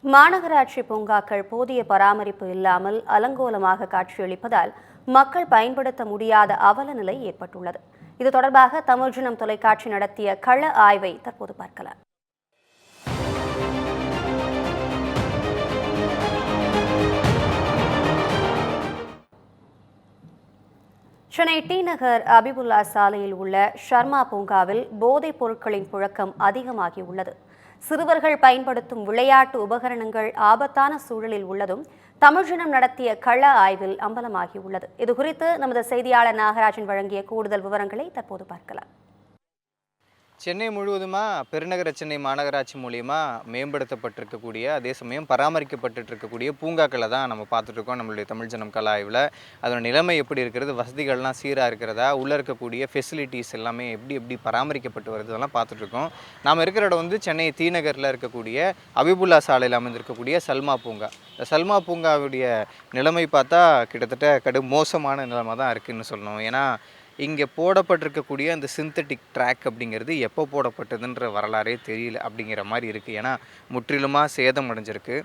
மாநகராட்சி பூங்காக்கள் போதிய பராமரிப்பு இல்லாமல் அலங்கோலமாக காட்சியளிப்பதால் மக்கள் பயன்படுத்த முடியாத அவல நிலை ஏற்பட்டுள்ளது. இது தொடர்பாக தமிழ்ஜனம் தொலைக்காட்சி நடத்திய கள ஆய்வை தற்போது பார்க்கலாம். சென்னை டி நகர் அபிபுல்லா சாலையில் உள்ள ஷர்மா பூங்காவில் போதைப் பொருட்களின் புழக்கம் அதிகமாகியுள்ளது. சிறுவர்கள் பயன்படுத்தும் விளையாட்டு உபகரணங்கள் ஆபத்தான சூழலில் உள்ளதும் தமிழ்ஜனம் நடத்திய கள ஆய்வில் அம்பலமாகியுள்ளது. இதுகுறித்து நமது செய்தியாளர் நாகராஜன் வழங்கிய கூடுதல் விவரங்களை தற்போது பார்க்கலாம். சென்னை முழுவதுமாக பெருநகர சென்னை மாநகராட்சி மூலியமாக மேம்படுத்தப்பட்டிருக்கக்கூடிய, அதே சமயம் பராமரிக்கப்பட்டுருக்கக்கூடிய பூங்காக்களை தான் நம்ம பார்த்துட்ருக்கோம். நம்மளுடைய தமிழ்ஜனம் கள ஆய்வில் அதோட நிலைமை எப்படி இருக்கிறது, வசதிகள்லாம் சீராக இருக்கிறதா, உள்ளே இருக்கக்கூடிய ஃபெசிலிட்டிஸ் எல்லாமே எப்படி பராமரிக்கப்பட்டு வருது, அதெல்லாம் பார்த்துட்ருக்கோம். நாம் இருக்கிற இடம் வந்து சென்னை தி நகரில் இருக்கக்கூடிய அபிபுல்லா சாலையில் அமைந்திருக்கக்கூடிய சல்மா பூங்கா. இந்த சல்மா பூங்காவுடைய நிலைமை பார்த்தா கிட்டத்தட்ட கடும் மோசமான நிலைமை தான் இருக்குதுன்னு சொல்லணும். ஏன்னா இங்கே போடப்பட்டிருக்கக்கூடிய அந்த சிந்தட்டிக் ட்ராக் அப்படிங்கிறது எப்போ போடப்பட்டதுன்ற வரலாறே தெரியல அப்படிங்கிற மாதிரி இருக்குது. ஏன்னா முற்றிலுமாக சேதம் அடைஞ்சிருக்கு.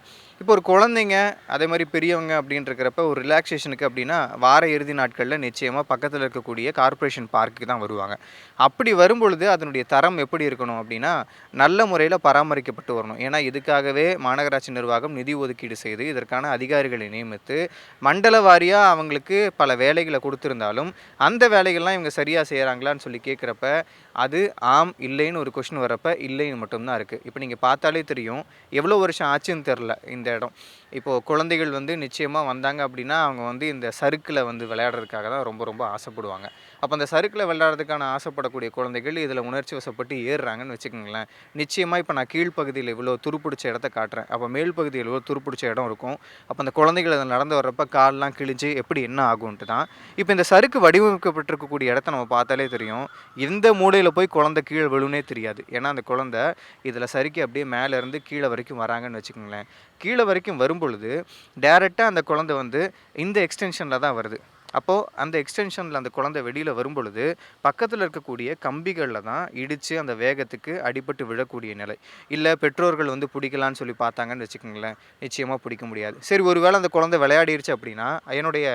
இப்போ ஒரு குழந்தைங்க அதே மாதிரி பெரியவங்க அப்படின்னு இருக்கிறப்ப ஒரு ரிலாக்ஸேஷனுக்கு அப்படின்னா வார இறுதி நாட்களில் நிச்சயமாக பக்கத்தில் இருக்கக்கூடிய கார்ப்பரேஷன் பார்க்குக்கு தான் வருவாங்க. அப்படி வரும்பொழுது அதனுடைய தரம் எப்படி இருக்கணும் அப்படின்னா நல்ல முறையில் பராமரிக்கப்பட்டு வரணும். ஏன்னா இதுக்காகவே மாநகராட்சி நிர்வாகம் நிதி ஒதுக்கீடு செய்து இதற்கான அதிகாரிகளை நியமித்து மண்டல வாரியாக அவங்களுக்கு பல வேலைகளை கொடுத்துருந்தாலும் அந்த வேலைகள் இவங்க சரியாக செய்கிறாங்களான்னு சொல்லி கேட்குறப்ப அது ஆம் இல்லைன்னு ஒரு கொஸ்டின் வரப்போ இல்லைன்னு மட்டும்தான் இருக்குது. இப்போ நீங்கள் பார்த்தாலே தெரியும் எவ்வளோ வருஷம் ஆச்சுன்னு தெரில இந்த இடம். இப்போது குழந்தைகள் வந்து நிச்சயமாக வந்தாங்க அப்படின்னா அவங்க வந்து இந்த சறுக்கில் வந்து விளையாடுறதுக்காக தான் ரொம்ப ஆசைப்படுவாங்க. அப்போ அந்த சறுக்கில் விளையாடுறதுக்கான ஆசைப்படக்கூடிய குழந்தைகள் இதில் உணர்ச்சி வசப்பட்டு ஏறுறாங்கன்னு வச்சுக்கோங்களேன். நிச்சயமாக இப்போ நான் கீழ்ப்பகுதியில் இவ்வளோ துருப்பிடிச்ச இடத்த காட்டுறேன். அப்போ மேல் பகுதியில் இவ்வளோ துருப்பிடிச்ச இடம் இருக்கும். அப்போ அந்த குழந்தைகள் அதை நடந்து வர்றப்ப கால்லாம் கிழிஞ்சு எப்படி என்ன ஆகும்ன்ட்டு தான். இப்போ இந்த சறுக்கு வடிவமைக்கப்பட்டிருக்கக்கூடிய இடத்த நம்ம பார்த்தாலே தெரியும் எந்த மூலையில் போய் குழந்தை கீழே விழுனே தெரியாது. ஏன்னா அந்த குழந்தை இதில் சறுக்கி அப்படியே மேலேருந்து கீழே வரைக்கும் வராங்கன்னு வச்சுக்கோங்களேன். கீழே வரைக்கும் வரும்பொழுது டேரெக்டாக அந்த குழந்தை வந்து இந்த எக்ஸ்டென்ஷனில் தான் வருது. அப்போது அந்த எக்ஸ்டென்ஷனில் அந்த குழந்தை வெளியில் வரும்பொழுது பக்கத்தில் இருக்கக்கூடிய கம்பிகளில் தான் இடித்து அந்த வேகத்துக்கு அடிபட்டு விழக்கூடிய நிலை. இல்லை பெற்றோர்கள் வந்து பிடிக்கலான்னு சொல்லி பார்த்தாங்கன்னு வச்சுக்கோங்களேன், நிச்சயமாக பிடிக்க முடியாது. சரி, ஒரு வேளை அந்த குழந்தை விளையாடிருச்சு அப்படின்னா என்னுடைய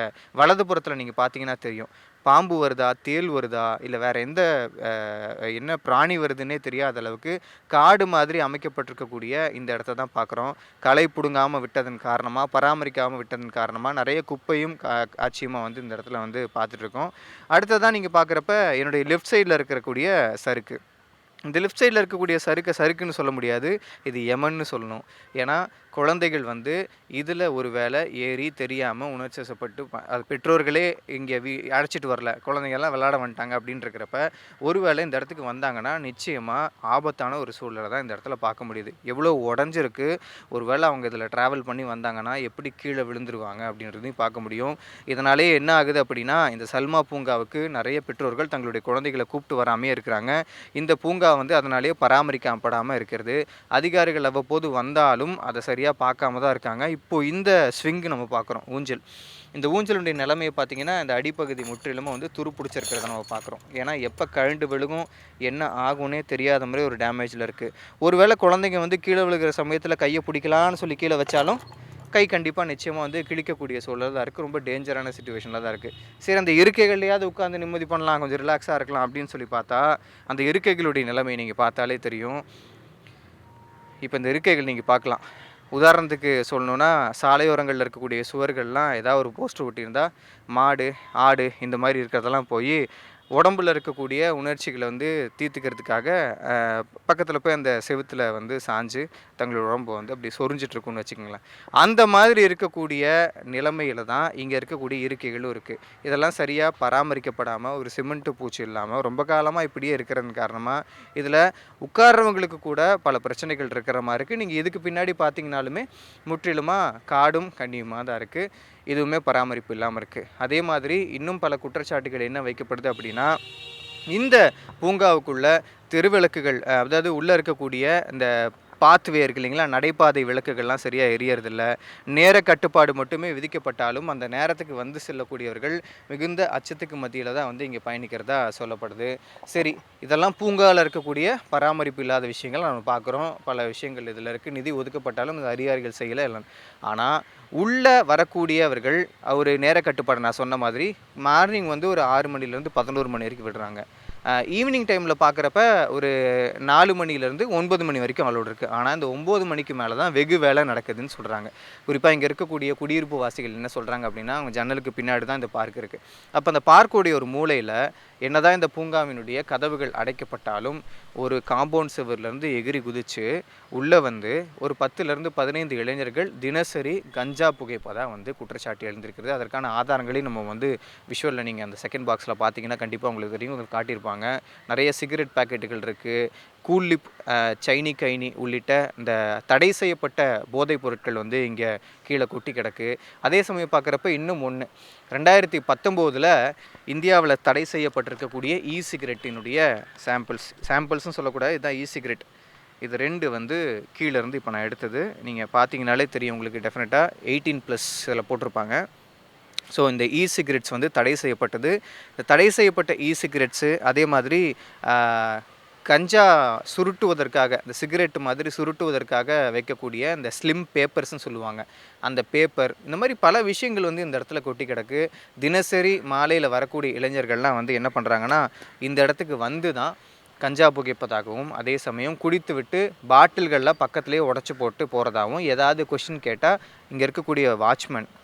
வலது புறத்தில் நீங்கள் பார்த்தீங்கன்னா தெரியும் பாம்பு வருதா, தேல் வருதா, இல்லை வேறு எந்த என்ன பிராணி வருதுன்னே தெரியாத அளவுக்கு காடு மாதிரி அமைக்கப்பட்டிருக்கக்கூடிய இந்த இடத்த தான் பார்க்குறோம். களை பிடுங்காமல் விட்டதன் காரணமாக, பராமரிக்காமல் விட்டதன் காரணமாக நிறைய குப்பையும் காட்சியுமாக வந்து இந்த இடத்துல வந்து பார்த்துட்ருக்கோம். அடுத்ததான் நீங்கள் பார்க்குறப்ப என்னுடைய லெஃப்ட் சைடில் இருக்கக்கூடிய சறுக்கு. இந்த லெஃப்ட் சைடில் இருக்கக்கூடிய சறுக்குன்னு சொல்ல முடியாது, இது யமன்னு சொல்லணும். ஏன்னா குழந்தைகள் வந்து இதில் ஒரு வேளை ஏறி தெரியாமல் உணர்ச்சிவசப்பட்டு அது பெற்றோர்களே இங்கே அழைச்சிட்டு வரல, குழந்தைங்கள்லாம் விளையாட வந்துட்டாங்க அப்படின்னு இருக்கிறப்ப ஒரு வேளை இந்த இடத்துக்கு வந்தாங்கன்னா நிச்சயமாக ஆபத்தான ஒரு சூழ்நிலை தான் இந்த இடத்துல பார்க்க முடியுது. எவ்வளோ உடஞ்சிருக்கு, ஒரு வேளை அவங்க இதில் ட்ராவல் பண்ணி வந்தாங்கன்னா எப்படி கீழே விழுந்துருவாங்க அப்படின்றதையும் பார்க்க முடியும். இதனாலே என்ன ஆகுது அப்படின்னா இந்த சல்மா பூங்காவுக்கு நிறைய பெற்றோர்கள் தங்களுடைய குழந்தைகளை கூப்பிட்டு வராமே இருக்கிறாங்க. இந்த பூங்கா வந்து அதனாலேயே பராமரிக்கப்படாமல் இருக்கிறது. அதிகாரிகள் அவ்வப்போது வந்தாலும் அதை சரியாக பார்க்காம தான் இருக்காங்க. இப்போது இந்த ஸ்விங் நம்ம பார்க்குறோம், ஊஞ்சல். இந்த ஊஞ்சலுடைய நிலைமையை பார்த்தீங்கன்னா இந்த அடிப்பகுதி முற்றிலுமாக வந்து துருப்பிடிச்சிருக்கிறத நம்ம பார்க்குறோம். ஏன்னா எப்போ கழண்டு விழுகும் என்ன ஆகும்னே தெரியாத மாதிரி ஒரு டேமேஜில் இருக்குது. ஒருவேளை குழந்தைங்க வந்து கீழே விழுகிற சமயத்தில் கையை பிடிக்கலான்னு சொல்லி கீழே வச்சாலும் கை கண்டிப்பாக நிச்சயமாக வந்து கிழிக்கக்கூடிய சூழல் தான் இருக்குது. ரொம்ப டேஞ்சரான சிச்சுவேஷனில் தான் இருக்குது. சரி, அந்த இருக்கைகள்லையாவது உட்காந்து நிம்மதி பண்ணலாம், கொஞ்சம் ரிலாக்ஸாக இருக்கலாம் அப்படின்னு சொல்லி பார்த்தா அந்த இருக்கைகளுடைய நிலைமை நீங்கள் பார்த்தாலே தெரியும். இப்போ இந்த இருக்கைகள் நீங்கள் பார்க்கலாம். உதாரணத்துக்கு சொல்லணுன்னா சாலையோரங்களில் இருக்கக்கூடிய சுவர்கள்லாம் ஏதாவது ஒரு போஸ்டர் ஒட்டியிருந்தா மாடு, ஆடு இந்த மாதிரி இருக்கிறதெல்லாம் போய் உடம்புல இருக்கக்கூடிய உணர்ச்சிகளை வந்து தீர்த்துக்கிறதுக்காக பக்கத்தில் போய் அந்த செவுத்தில் வந்து சாஞ்சு தங்களோட உடம்பு வந்து அப்படி சொரிஞ்சிட்ருக்குன்னு வச்சுக்கோங்களேன். அந்த மாதிரி இருக்கக்கூடிய நிலைமையில் தான் இங்கே இருக்கக்கூடிய இருக்கைகளும் இருக்குது. இதெல்லாம் சரியாக பராமரிக்கப்படாமல் ஒரு சிமெண்ட்டு பூச்சி இல்லாமல் ரொம்ப காலமாக இப்படியே இருக்கிறது காரணமாக இதில் உட்கார்றவங்களுக்கு கூட பல பிரச்சனைகள் இருக்கிற மாதிரி இருக்குது. நீங்கள் இதுக்கு பின்னாடி பார்த்தீங்கன்னாலுமே முற்றிலுமாக காடும் கண்ணியுமாக தான் இருக்குது. எதுவுமே பராமரிப்பு இல்லாமல் இருக்குது. அதே மாதிரி இன்னும் பல குற்றச்சாட்டுகள் என்ன வைக்கப்படுது அப்படின்னா இந்த பூங்காவுக்குள்ள தெருவிளக்குகள், அதாவது உள்ளே இருக்கக்கூடிய இந்த பாத்வே இருக்கு இல்லைங்களா, நடைபாதை விளக்குகள்லாம் சரியாக எரியறதில்ல. நேர கட்டுப்பாடு மட்டுமே விதிக்கப்பட்டாலும் அந்த நேரத்துக்கு வந்து செல்லக்கூடியவர்கள் மிகுந்த அச்சத்துக்கு மத்தியில் தான் வந்து இங்கே பயணிக்கிறதா சொல்லப்படுது. சரி, இதெல்லாம் பூங்காவில் இருக்கக்கூடிய பராமரிப்பு இல்லாத விஷயங்கள் நம்ம பார்க்குறோம். பல விஷயங்கள் இதில் இருக்குது. நிதி ஒதுக்கப்பட்டாலும் இந்த அதிகாரிகள் செய்யலை எல்லாம். ஆனால் உள்ளே வரக்கூடியவர்கள் ஒரு நேர கட்டுப்பாடு நான் சொன்ன மாதிரி மார்னிங் வந்து ஒரு 6 மணிலேருந்து 11 மணி வரைக்கும் விடுறாங்க. ஈவினிங் டைமில் பார்க்குறப்ப ஒரு 4 மணிலேருந்து 9 மணி வரைக்கும் அலோடு இருக்குது. ஆனால் இந்த 9 மணிக்கு மேலே தான் வெகு வேலை நடக்குதுன்னு சொல்கிறாங்க. குறிப்பாக இங்கே இருக்கக்கூடிய குடியிருப்பு வாசிகள் என்ன சொல்கிறாங்க அப்படின்னா, அவங்க ஜன்னலுக்கு பின்னாடி தான் இந்த பார்க் இருக்குது. அப்போ அந்த பார்க்குடைய ஒரு மூலையில் என்னதான் இந்த பூங்காவினுடைய கதவுகள் அடைக்கப்பட்டாலும் ஒரு காம்பவுண்ட் சுவர்லேருந்து எகிரி குதித்து உள்ளே வந்து ஒரு 10லேருந்து 15 இளைஞர்கள் தினசரி கஞ்சா புகைப்பதா வந்து குற்றச்சாட்டு எழுந்திருக்கிறது. அதற்கான ஆதாரங்களையும் நம்ம வந்து விஷுவலில் நீங்கள் அந்த செகண்ட் பாக்ஸில் பார்த்தீங்கன்னா கண்டிப்பாக உங்களுக்கு தெரியும், உங்களுக்கு காட்டியிருப்பாங்க. நிறைய சிகரெட் பாக்கெட்டுகள் இருக்குது, கூல்லிப், சைனி கைனி உள்ளிட்ட இந்த தடை செய்யப்பட்ட போதைப் பொருட்கள் வந்து இங்கே கீழே கொட்டி கிடக்கு. அதே சமயம் பார்க்குறப்ப இன்னும் ஒன்று, 2019 இந்தியாவில் தடை செய்யப்பட்டிருக்கக்கூடிய சிகரெட்டினுடைய சாம்பிள்ஸ்னு சொல்லக்கூடாது, இதுதான் சிகரெட். இது 2 வந்து கீழேருந்து இப்போ நான் எடுத்தது. நீங்கள் பார்த்தீங்கனாலே தெரியும் உங்களுக்கு, டெஃபினட்டாக 18+ இதில் போட்டிருப்பாங்க. ஸோ இந்த சிகரெட்ஸ் வந்து தடை செய்யப்பட்டது. இந்த தடை செய்யப்பட்ட சிகரெட்ஸு அதே மாதிரி கஞ்சா சுருட்டுவதற்காக, இந்த சிகரெட் மாதிரி சுருட்டுவதற்காக வைக்கக்கூடிய இந்த ஸ்லிம் பேப்பர்ஸ்ன்னு சொல்லுவாங்க, அந்த பேப்பர், இந்த மாதிரி பல விஷயங்கள் வந்து இந்த இடத்துல கொட்டி கிடக்கு. தினசரி மாலையில் வரக்கூடிய இளைஞர்கள்லாம் வந்து என்ன பண்ணுறாங்கன்னா, இந்த இடத்துக்கு வந்து தான் கஞ்சா புகைப்பதாகவும் அதே சமயம் குடித்து விட்டு பாட்டில்களில் பக்கத்துலேயே உடச்சி போட்டு போகிறதாகவும், ஏதாவது கொஷின் கேட்டால் இங்கே இருக்கக்கூடிய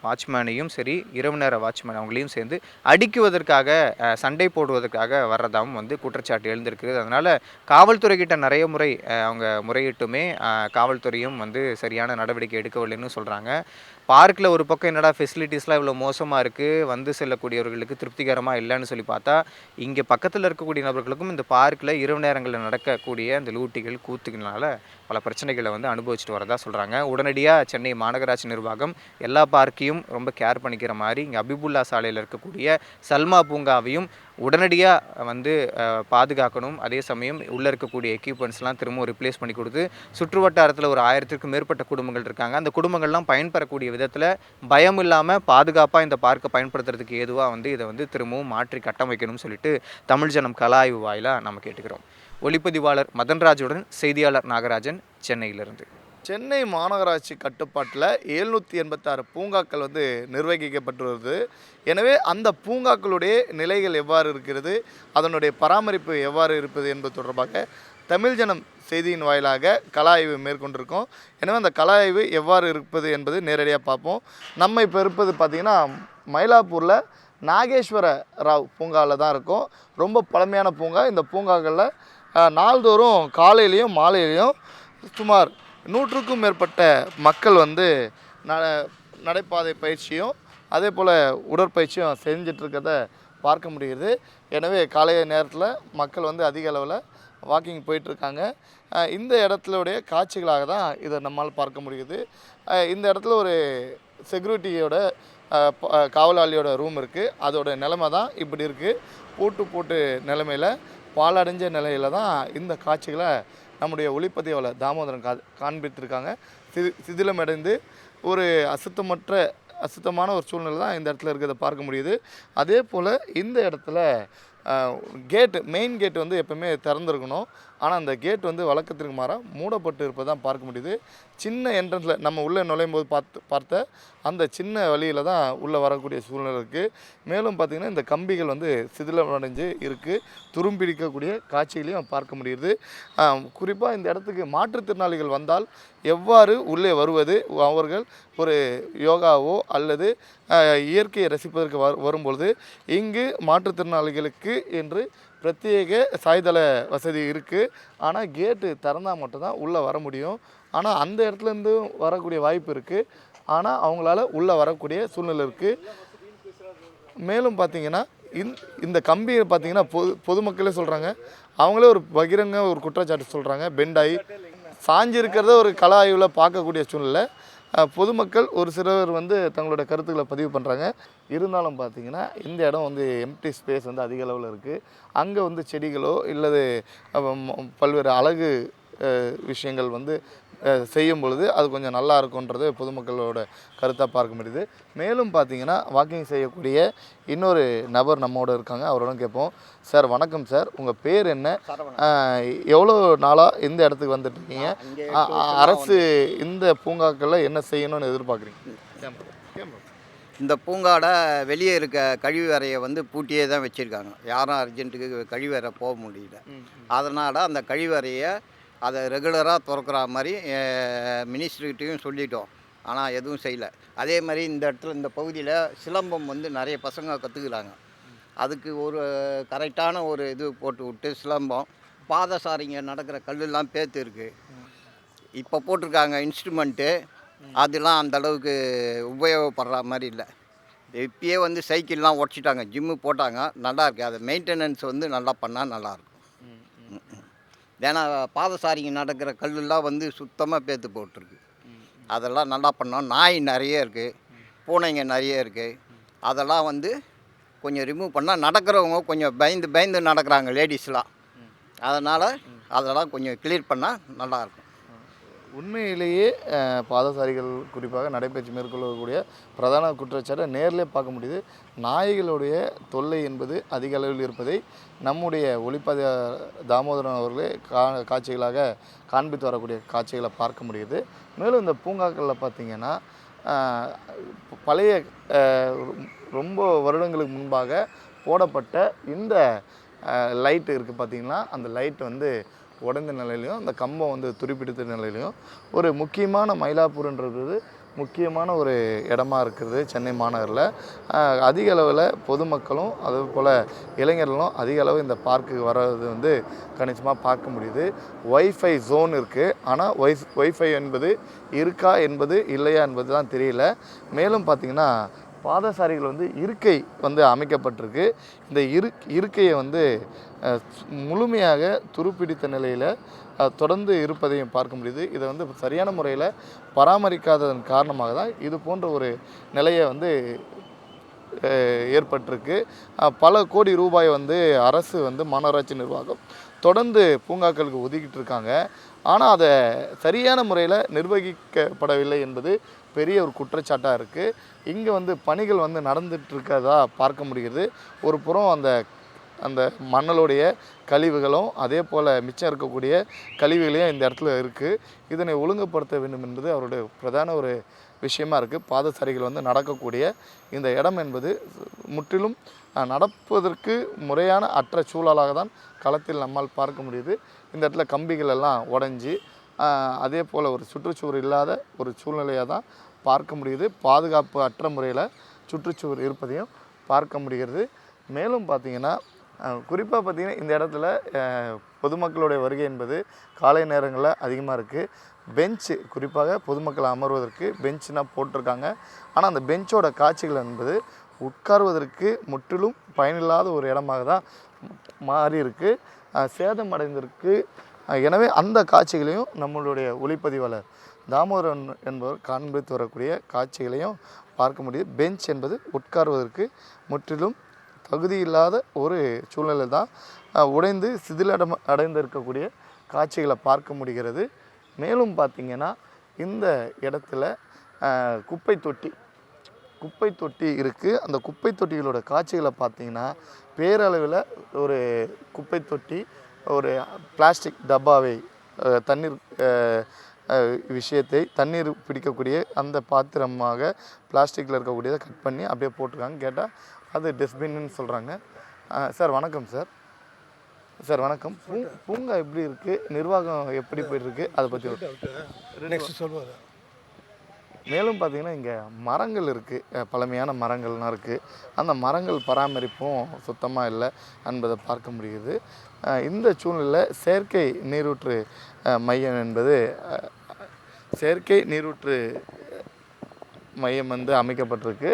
வாட்ச்மேனையும் சரி இரவு நேர வாட்ச்மேன் அவங்களையும் சேர்ந்து அடிக்குவதற்காக, சண்டை போடுவதற்காக வர்றதாகவும் வந்து குற்றச்சாட்டு எழுந்திருக்குது. அதனால் காவல்துறைக்கிட்ட நிறைய முறை அவங்க முறையிட்டுமே காவல்துறையும் வந்து சரியான நடவடிக்கை எடுக்கவில்லைன்னு சொல்கிறாங்க. பார்க்கில் ஒரு பக்கம் என்னடா ஃபெசிலிட்டிஸ்லாம் இவ்வளோ மோசமாக இருக்குது, வந்து செல்லக்கூடியவர்களுக்கு திருப்திகரமாக இல்லைன்னு சொல்லி பார்த்தா, இங்கே பக்கத்தில் இருக்கக்கூடிய நபர்களுக்கும் இந்த பார்க்கில் இரவு நேரங்களில் நடக்கக்கூடிய அந்த லூட்டிகள் கூத்துக்களால் பல பிரச்சனைகளை வந்து அனுபவிச்சுட்டு வரதா சொல்கிறாங்க. உடனடியாக சென்னை மாநகராட்சி நிர்வாகம் எல்லா பார்க்கையும் ரொம்ப கேர் பண்ணிக்கிற மாதிரி இங்கே அபிபுல்லா சாலையில் இருக்கக்கூடிய சல்மா பூங்காவையும் உடனடியாக வந்து பாதுகாக்கணும். அதே சமயம் உள்ளே இருக்கக்கூடிய எக்யூப்மெண்ட்ஸ்லாம் திரும்பவும் ரிப்ளேஸ் பண்ணி கொடுத்து, சுற்று வட்டாரத்தில் ஒரு 1000க்கும் மேற்பட்ட குடும்பங்கள் இருக்காங்க, அந்த குடும்பங்கள்லாம் பயன்பெறக்கூடிய விதத்தில் பயம் இல்லாமல் பாதுகாப்பாக இந்த பார்க்கை பயன்படுத்துறதுக்கு ஏதுவாக வந்து இதை வந்து திரும்பவும் மாற்றி கட்டமைக்கணும்னு சொல்லிட்டு தமிழ் ஜனம் கலா ஆய்வு வாயிலாக நம்ம கேட்டுக்கிறோம். ஒளிப்பதிவாளர் மதன்ராஜுடன் செய்தியாளர் நாகராஜன், சென்னையிலிருந்து. சென்னை மாநகராட்சி கட்டுப்பாட்டில் 786 பூங்காக்கள் வந்து நிர்வகிக்கப்பட்டு வருது. எனவே அந்த பூங்காக்களுடைய நிலைகள் எவ்வாறு இருக்கிறது, அதனுடைய பராமரிப்பு எவ்வாறு இருப்பது என்பது தொடர்பாக தமிழ் ஜனம் செய்தியின் வாயிலாக கலா ஆய்வு மேற்கொண்டிருக்கோம். எனவே அந்த கலா ஆய்வு எவ்வாறு இருப்பது என்பது நேரடியாக பார்ப்போம். நம்ம இப்போ இருப்பது பார்த்திங்கன்னா மயிலாப்பூரில் நாகேஸ்வர ராவ் பூங்காவில் தான் இருக்கும். ரொம்ப பழமையான பூங்கா. இந்த பூங்காக்களில் நாள்தோறும் காலையிலையும் மாலையிலையும் சுமார் 100க்கும் மேற்பட்ட மக்கள் வந்து நடைபாதை பயிற்சியும் அதே போல் உடற்பயிற்சியும் செஞ்சிட்ருக்கிறத பார்க்க முடியுது. எனவே காலை நேரத்தில் மக்கள் வந்து அதிக அளவில் வாக்கிங் போயிட்டுருக்காங்க. இந்த இடத்துடைய காட்சிகளாக தான் இதை நம்மால் பார்க்க முடியுது. இந்த இடத்துல ஒரு செக்யூரிட்டியோட காவலாளியோட ரூம் இருக்குது. அதோட நிலைமை தான் இப்படி இருக்குது. போட்டு நிலைமையில் பாலடைஞ்ச நிலையில் தான் இந்த காட்சிகளை நம்முடைய ஒளிப்பதிவாளர் தாமோதரன் காண்பித்திருக்காங்க. சிதிலமடைந்து ஒரு அசுத்தமான ஒரு சூழ்நிலை தான் இந்த இடத்துல இருக்கிறத பார்க்க முடியுது. அதே போல் இந்த இடத்துல மெயின் கேட் வந்து எப்பவுமே திறந்துருக்கணும். ஆனால் அந்த கேட் வந்து வழக்கத்திற்கு மாறாக மூடப்பட்டு இருப்பதான் பார்க்க முடியுது. சின்ன என்ட்ரன்ஸில் நம்ம உள்ளே நுழையும் போது பார்த்த அந்த சின்ன வழியில் தான் உள்ளே வரக்கூடிய சூழ்நிலை இருக்குது. மேலும் பார்த்திங்கன்னா இந்த கம்பிகள் வந்து சிதிலமடைஞ்சு இருக்குது. துரும்பிடிக்கக்கூடிய காட்சிகளையும் பார்க்க முடியுது. குறிப்பாக இந்த இடத்துக்கு மாற்றுத்திறனாளிகள் வந்தால் எவ்வாறு உள்ளே வருவது, அவர்கள் ஒரு யோகாவோ அல்லது இயற்கையை ரசிப்பதற்கு வரும்பொழுது இங்கு மாற்றுத்திறனாளிகளுக்கு என்று பிரத்யேக சாய்தள வசதி இருக்குது. ஆனால் கேட்டு திறந்தால் மட்டும்தான் உள்ளே வர முடியும். ஆனால் அந்த இடத்துலேருந்து வரக்கூடிய வாய்ப்பு இருக்குது. ஆனால் அவங்களால உள்ளே வரக்கூடிய சூழ்நிலை இருக்குது. மேலும் பார்த்திங்கன்னா இந்த கம்பியை பார்த்திங்கன்னா பொதுமக்களே சொல்கிறாங்க, அவங்களே ஒரு பகிரங்க ஒரு குற்றச்சாட்டு சொல்கிறாங்க. பெண்டாகி சாஞ்சி இருக்கிறத ஒரு கலா ஆய்வில் பார்க்கக்கூடிய சூழ்நிலை. பொதுமக்கள் ஒரு சிலர் வந்து தங்களோட கருத்துக்களை பதிவு பண்ணுறாங்க. இருந்தாலும் பார்த்திங்கன்னா இந்த இடம் வந்து எம்டி ஸ்பேஸ் வந்து அதிக அளவில் இருக்குது. அங்கே வந்து செடிகளோ இல்லது பல்வேறு அழகு விஷயங்கள் வந்து செய்யும் பொழுது அது கொஞ்சம் நல்லா இருக்குன்றது பொதுமக்களோட கருத்தாக பார்க்க முடியுது. மேலும் பார்த்தீங்கன்னா வாக்கிங் செய்யக்கூடிய இன்னொரு நபர் நம்மோட இருக்காங்க, அவரோட கேட்போம். சார் வணக்கம் சார், உங்கள் பேர் என்ன? எவ்வளோ நாளாக இந்த இடத்துக்கு வந்துட்டுருக்கீங்க? அரசு இந்த பூங்காக்களில் என்ன செய்யணும்னு எதிர்பார்க்குறீங்க? இந்த பூங்காட வெளியே இருக்க கழிவறையை வந்து பூட்டியே தான் வச்சுருக்காங்க. யாரும் அர்ஜென்ட்டுக்கு கழிவறை போக முடியல. அதனால் அந்த கழிவறையை அதை ரெகுலராக திறக்கிற மாதிரி மினிஸ்ட்ரிகிட்டையும் சொல்லிட்டோம். ஆனால் எதுவும் செய்யலை. அதே மாதிரி இந்த இடத்துல இந்த பகுதியில் சிலம்பம் வந்து நிறைய பசங்க கற்றுக்குறாங்க. அதுக்கு ஒரு கரெக்டான ஒரு இது போட்டு விட்டு சிலம்பம் பாதசாரிங்க நடக்கிற கல்லெல்லாம் பேத்து இருக்குது. இப்போ போட்டிருக்காங்க இன்ஸ்ட்ருமெண்ட்டு, அதெல்லாம் அந்தளவுக்கு உபயோகப்படுற மாதிரி இல்லை. இப்பயே வந்து சைக்கிள்லாம் உடச்சிட்டாங்க, ஜிம்மு போட்டாங்க, நல்லாயிருக்கு. அதை மெயின்டெனன்ஸ் வந்து நல்லா பண்ணால் நல்லாயிருக்கும். ஏன்னா பாதசாரிங்க நடக்கிற கல்லெல்லாம் வந்து சுத்தமாக பேத்து போட்டிருக்கு. அதெல்லாம் நல்லா பண்ணோம். நாய் நிறைய இருக்குது, பூனைங்க நிறைய இருக்குது. அதெல்லாம் வந்து கொஞ்சம் ரிமூவ் பண்ணால் நடக்கிறவங்க கொஞ்சம் பயந்து பயந்து நடக்கிறாங்க லேடிஸ்லாம். அதனால் அதெல்லாம் கொஞ்சம் கிளியர் பண்ணால் நல்லாயிருக்கும். உண்மையிலேயே பாதசாரிகள் குறிப்பாக நடைபயிற்சி மேற்கொள்ளக்கூடிய பிரதான குற்றச்சாட்டை நேரிலே பார்க்க முடியுது. நாய்களுடைய தொல்லை என்பது அதிக அளவில் இருப்பதை நம்முடைய ஒளிப்பதிவு தாமோதரன் அவர்களே காட்சிகளாக காண்பித்து வரக்கூடிய காட்சிகளை பார்க்க முடியுது. மேலும் இந்த பூங்காக்களில் பார்த்திங்கன்னா பழைய ரொம்ப வருடங்களுக்கு முன்பாக போடப்பட்ட இந்த லைட்டு இருக்குது பார்த்திங்கன்னா, அந்த லைட் வந்து உடைந்த நிலையிலையும் அந்த கம்பம் வந்து துருப்பிடித்த நிலையிலையும் ஒரு முக்கியமான மயிலாப்பூர்ன்றது முக்கியமான ஒரு இடமா இருக்கிறது சென்னை மாநகரில். அதிக அளவில் பொதுமக்களும் அதே போல் இளைஞர்களும் அதிக அளவு இந்த பார்க்குக்கு வர்றது வந்து கணிசமாக பார்க்க முடியுது. ஒய்ஃபை ஜோன் இருக்குது, ஆனால் ஒய்ஃபை என்பது இருக்கா என்பது இல்லையா என்பது தான் தெரியல. மேலும் பார்த்திங்கன்னா பாதசாரிகள் வந்து இருக்கை வந்து அமைக்கப்பட்டிருக்கு. இந்த இருக்கையை வந்து முழுமையாக துருப்பிடித்த நிலையில் தொடர்ந்து இருப்பதையும் பார்க்க முடியுது. இதை வந்து சரியான முறையில் பராமரிக்காததன் காரணமாக தான் இது போன்ற ஒரு நிலையை வந்து ஏற்பட்டிருக்கு. பல கோடி ரூபாய் வந்து அரசு வந்து மாநகராட்சி நிர்வாகம் தொடர்ந்து பூங்காக்களுக்கு ஒதுக்கிட்டு இருக்காங்க. ஆனால் அதை சரியான முறையில் நிர்வகிக்கப்படவில்லை என்பது பெரிய ஒரு குற்றச்சாட்டாக இருக்குது. இங்கே வந்து பணிகள் வந்து நடந்துகிட்ருக்கதா பார்க்க முடிகிறது. ஒரு புறம் அந்த மணலுடைய கழிவுகளும் அதே போல் மிச்சம் இருக்கக்கூடிய கழிவுகளையும் இந்த இடத்துல இருக்குது. இதனை ஒழுங்குபடுத்த வேண்டும் என்பது அவருடைய பிரதான ஒரு விஷயமா இருக்குது. பாதசாரிகள் வந்து நடக்கக்கூடிய இந்த இடம் என்பது முற்றிலும் நடப்பதற்கு முறையான அற்ற சூழலாக தான் களத்தில் நம்மால் பார்க்க முடியுது. இந்த இடத்துல கம்பிகள் எல்லாம் உடைஞ்சி அதே போல் ஒரு சுற்றுச்சுவர் இல்லாத ஒரு சூழ்நிலையாக தான் பார்க்க முடியுது. பாதுகாப்பு அற்ற முறையில் சுற்றுச்சுவர் இருப்பதையும் பார்க்க முடிகிறது. மேலும் பார்த்திங்கன்னா குறிப்பாக பார்த்திங்கன்னா இந்த இடத்துல பொதுமக்களுடைய வருகை என்பது காலை நேரங்களில் அதிகமாக இருக்குது. பெஞ்சு குறிப்பாக பொதுமக்கள் அமர்வதற்கு பெஞ்சுனால் போட்டிருக்காங்க. ஆனால் அந்த பெஞ்சோட காட்சிகள் என்பது உட்கார்வதற்கு முற்றிலும் பயனில்லாத ஒரு இடமாக தான் மாறி இருக்குது, சேதம் அடைந்திருக்கு. எனவே அந்த காட்சிகளையும் நம்மளுடைய ஒளிப்பதிவாளர் தாமோதரன் என்பவர் காண்பித்து வரக்கூடிய காட்சிகளையும் பார்க்க முடியுது. பெஞ்ச் என்பது உட்கார்வதற்கு முற்றிலும் தகுதியில்லாத ஒரு சூழ்நிலை தான் உடைந்து அடைந்திருக்கக்கூடிய காட்சிகளை பார்க்க முடிகிறது. மேலும் பார்த்திங்கன்னா இந்த இடத்துல குப்பை தொட்டி இருக்குது. அந்த குப்பை தொட்டிகளோட காட்சிகளை பார்த்திங்கன்னா பேரளவில் ஒரு குப்பை தொட்டி ஒரு பிளாஸ்டிக் டப்பாவை தண்ணீர் விஷயத்தை தண்ணீர் பிடிக்கக்கூடிய அந்த பாத்திரமாக பிளாஸ்டிக்கில் இருக்கக்கூடியதை கட் பண்ணி அப்படியே போட்டிருக்காங்க. கேட்டால் அது டஸ்ட்பின்னு சொல்கிறாங்க. சார் வணக்கம் சார். சார் வணக்கம். பூங்கா எப்படி இருக்குது, நிர்வாகம் எப்படி போயிட்டுருக்கு, அதை பற்றி நெக்ஸ்ட் சொல்லுவார். மேலும் பார்த்திங்கன்னா இங்கே மரங்கள் இருக்குது, பழமையான மரங்கள்லாம் இருக்குது. அந்த மரங்கள் பராமரிப்பும் சுத்தமாக இல்லை என்பதை பார்க்க முடியுது. இந்த சூழ்நிலையில் செயற்கை நீரூற்று மையம் என்பது செயற்கை நீரூற்று மையம் வந்து அமைக்கப்பட்டிருக்கு.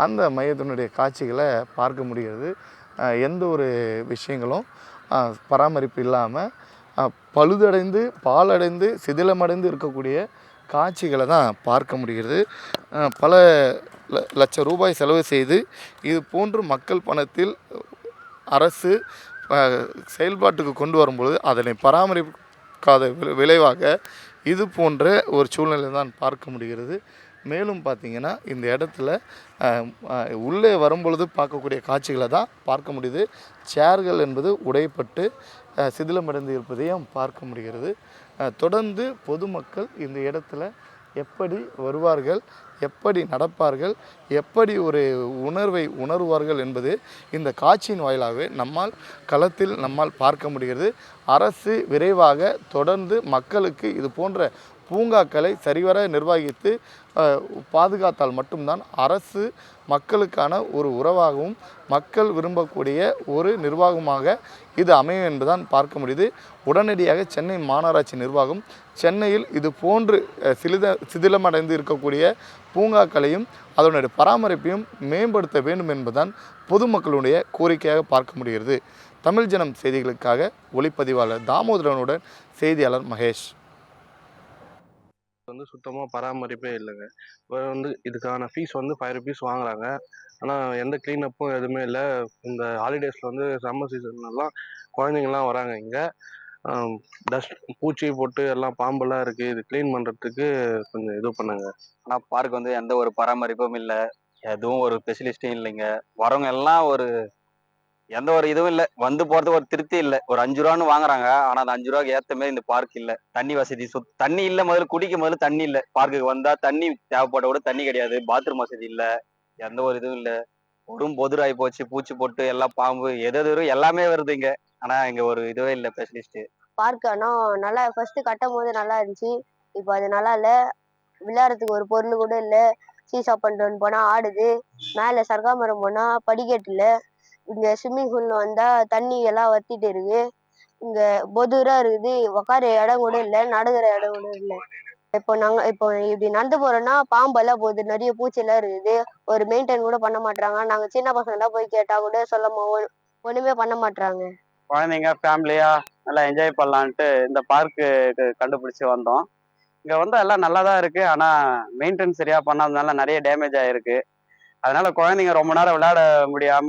அந்த மையத்தினுடைய காட்சிகளை பார்க்க முடிகிறது. எந்த ஒரு விஷயங்களும் பராமரிப்பு இல்லாமல் பழுதடைந்து பாலடைந்து சிதிலமடைந்து இருக்கக்கூடிய காட்சிகளை தான் பார்க்க முடிகிறது. பல லட்சம் ரூபாய் செலவு செய்து இது போன்று மக்கள் பணத்தில் அரசு செயல்பாட்டுக்கு கொண்டு வரும்பொழுது அதனை பராமரிக்காத விளைவாக இது போன்ற ஒரு சூழ்நிலை தான் பார்க்க முடிகிறது. மேலும் பார்த்திங்கன்னா இந்த இடத்துல உள்ளே வரும்பொழுது பார்க்கக்கூடிய காட்சிகளை தான் பார்க்க முடியுது. சேர்கள் என்பது உடைப்பட்டு சிதிலமடைந்து இருப்பதையும் பார்க்க முடிகிறது. தொடர்ந்து பொதுமக்கள் இந்த இடத்துல எப்படி வருவார்கள், எப்படி நடப்பார்கள், எப்படி ஒரு உணர்வை உணர்வார்கள் என்பது இந்த காட்சியின் வாயிலாகவே களத்தில் நம்மால் பார்க்க முடிகிறது. அரசு விரைவாக தொடர்ந்து மக்களுக்கு இது போன்ற பூங்காக்களை சரிவர நிர்வகித்து பாதுகாத்தால் மட்டும்தான் அரசு மக்களுக்கான ஒரு உறவாகவும் மக்கள் விரும்பக்கூடிய ஒரு நிர்வாகமாக இது அமையும் என்பதுதான் பார்க்க முடியுது. உடனடியாக சென்னை மாநகராட்சி நிர்வாகம் சென்னையில் இது போன்று சிதிலமடைந்து இருக்கக்கூடிய பூங்காக்களையும் அதனுடைய பராமரிப்பையும் மேம்படுத்த வேண்டும் என்பதுதான் பொதுமக்களுடைய கோரிக்கையாக பார்க்க முடிகிறது. தமிழ் ஜனம் செய்திகளுக்காக ஒளிப்பதிவாளர் தாமோதரனுடன் செய்தியாளர் மகேஷ். சுத்தமாக பராமரிப்பே இல்லைங்க. இதுக்கான ஃபீஸ் 5 rupees வாங்குறாங்க. ஆனால் எந்த க்ளீனப்பும் எதுவுமே இல்லை. இந்த ஹாலிடேஸில் சம்மர் சீசன்லாம் குழந்தைங்கள்லாம் வராங்க. இங்கே டஸ்ட் பூச்சி போட்டு எல்லாம் பாம்பெல்லாம் இருக்குது. இது க்ளீன் பண்ணுறதுக்கு கொஞ்சம் இது பண்ணுங்க. ஆனால் பார்க் எந்த ஒரு பராமரிப்பும் இல்லை, எதுவும் ஒரு ஸ்பெஷலிஸ்ட்டும் இல்லைங்க. வரவங்க எல்லாம் எந்த ஒரு இதுவும் இல்லை, போகிறதுக்கு ஒரு திருப்தி இல்லை. ஒரு 5 ரூபான்னு வாங்குறாங்க, ஆனால் அந்த 5 ரூபாய்க்கு ஏற்ற மாதிரி இந்த பார்க் இல்லை. தண்ணி வசதி தண்ணி இல்லை. முதல்ல தண்ணி இல்லை. பார்க்குக்கு வந்தால் தண்ணி தேவைப்பட கூட தண்ணி கிடையாது. பாத்ரூம் வசதி இல்லை, எந்த ஒரு இதுவும் இல்லை. பொதுராகி போச்சு, பூச்சி போட்டு எல்லாம் பாம்பு எது எல்லாமே வருது இங்கே. ஆனால் இங்கே ஒரு இதுவே இல்லை ஸ்பெஷலிஸ்ட்டு. பார்க் ஆனால் நல்லா ஃபர்ஸ்ட் கட்டும் போது நல்லா இருந்துச்சு. இப்போ அது நல்லா இல்லை. விளையாடுறதுக்கு ஒரு பொருள் கூட இல்லை. சீசா பண்ணுறோன்னு போனால் ஆடுது. மேலே சர்க்காமரம் போனால் படிக்கட்டு இல்லை. இங்கே ஸ்விம்மிங் பூல்ல வந்தால் தண்ணி எல்லாம் வத்திட்டு இருக்கு. இங்கே பொதுராக இருக்குது. உட்கார இடம் கூட இல்லை, நடுகிற இடம் கூட இல்லை. இப்போ இப்படி நடந்து போறோம்னா பாம்பெல்லாம் போகுது, நிறைய பூச்சியெல்லாம் இருக்குது. ஒரு மெயின்டைன் கூட பண்ண மாட்டாங்க. நாங்கள் சின்ன பசங்களாம் போய் கேட்டால் கூட ஒன்றுமே பண்ண மாட்டாங்க. குழந்தைங்க ஃபேமிலியா நல்லா என்ஜாய் பண்ணலான்ட்டு இந்த பார்க்கு கண்டுபிடிச்சி வந்தோம். இங்கே எல்லாம் நல்லா தான் இருக்கு. ஆனால் மெயின்டைன் சரியா பண்ணாததுனால நிறைய டேமேஜ் ஆயிருக்கு. அதனால குழந்தைங்க ரொம்ப நேரம் விளையாட முடியாம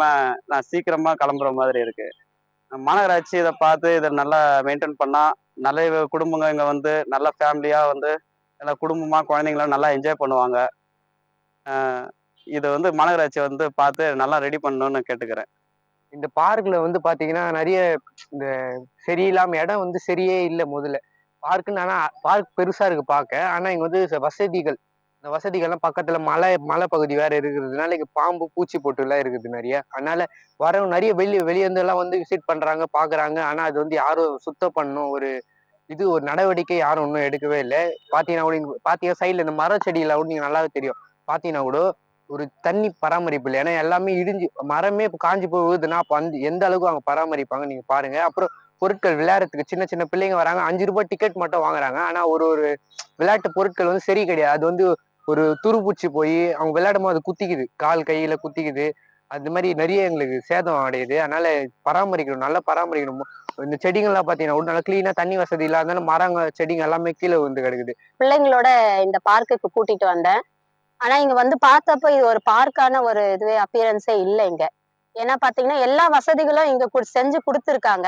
நான் சீக்கிரமா கிளம்புற மாதிரி இருக்கு. மாநகராட்சி இதை பார்த்து இதை நல்லா மெயின்டைன் பண்ணா நிறைய குடும்பங்க இங்க நல்ல ஃபேமிலியா நல்ல குடும்பமா குழந்தைங்களும் நல்லா என்ஜாய் பண்ணுவாங்க. இதை மாநகராட்சி பார்த்து நல்லா ரெடி பண்ணணும்னு கேட்டுக்கிறேன். இந்த பார்க்ல பாத்தீங்கன்னா நிறைய இந்த சரியில்லாம இடம் சரியே இல்லை. முதல்ல பார்க்குன்னு ஆனா பார்க் பெருசா இருக்கு பார்க்க. ஆனா இங்க வசதிகள், இந்த வசதிகள்லாம் பக்கத்துல மலை பகுதி வேற இருக்கிறதுனால இங்க பாம்பு பூச்சி போட்டு எல்லாம் இருக்குது நிறைய. அதனால வரவங்க நிறைய வெளியேந்து எல்லாம் விசிட் பண்றாங்க, பாக்குறாங்க. ஆனா அது யாரும் சுத்தம் பண்ணணும் ஒரு நடவடிக்கை யாரும் ஒன்றும் எடுக்கவே இல்லை. பாத்தீங்கன்னா சைட்ல இந்த மர செடியில நீங்க நல்லாவே தெரியும். பாத்தீங்கன்னா கூட ஒரு தண்ணி பராமரிப்பு இல்லை. ஏன்னா எல்லாமே இடிஞ்சு மரமே காஞ்சி போகுதுன்னா அப்போ எந்த அளவுக்கு அவங்க பராமரிப்பாங்க நீங்க பாருங்க. அப்புறம் பொருட்கள் விளையாடுறதுக்கு சின்ன சின்ன பிள்ளைங்க வராங்க, 5 ரூபாய் டிக்கெட் மட்டும் வாங்குறாங்க. ஆனா ஒரு விளையாட்டு பொருட்கள் சரி கிடையாது. அது ஒரு துருப்பூச்சி போய் அவங்க விளையாடும் போது அது குத்திக்குது, கால் கையில குத்திக்குது. அது மாதிரி நிறைய எங்களுக்கு சேதம் அடையுது. அதனால பராமரிக்கணும், நல்லா பராமரிக்கணும். இந்த செடிகள்லாம் பாத்தீங்கன்னா நல்லா கிளீனா தண்ணி வசதி இல்லாதனால மரங்க செடிங்க எல்லாமே கீழே கிடக்குது. பிள்ளைங்களோட இந்த பார்க்குக்கு கூட்டிட்டு வந்தேன். ஆனா இங்க பார்த்தப்ப இது ஒரு பார்க்கான ஒரு இதுவே அப்பியரன்ஸே இல்லை இங்க. ஏன்னா பாத்தீங்கன்னா எல்லா வசதிகளும் இங்க செஞ்சு கொடுத்துருக்காங்க.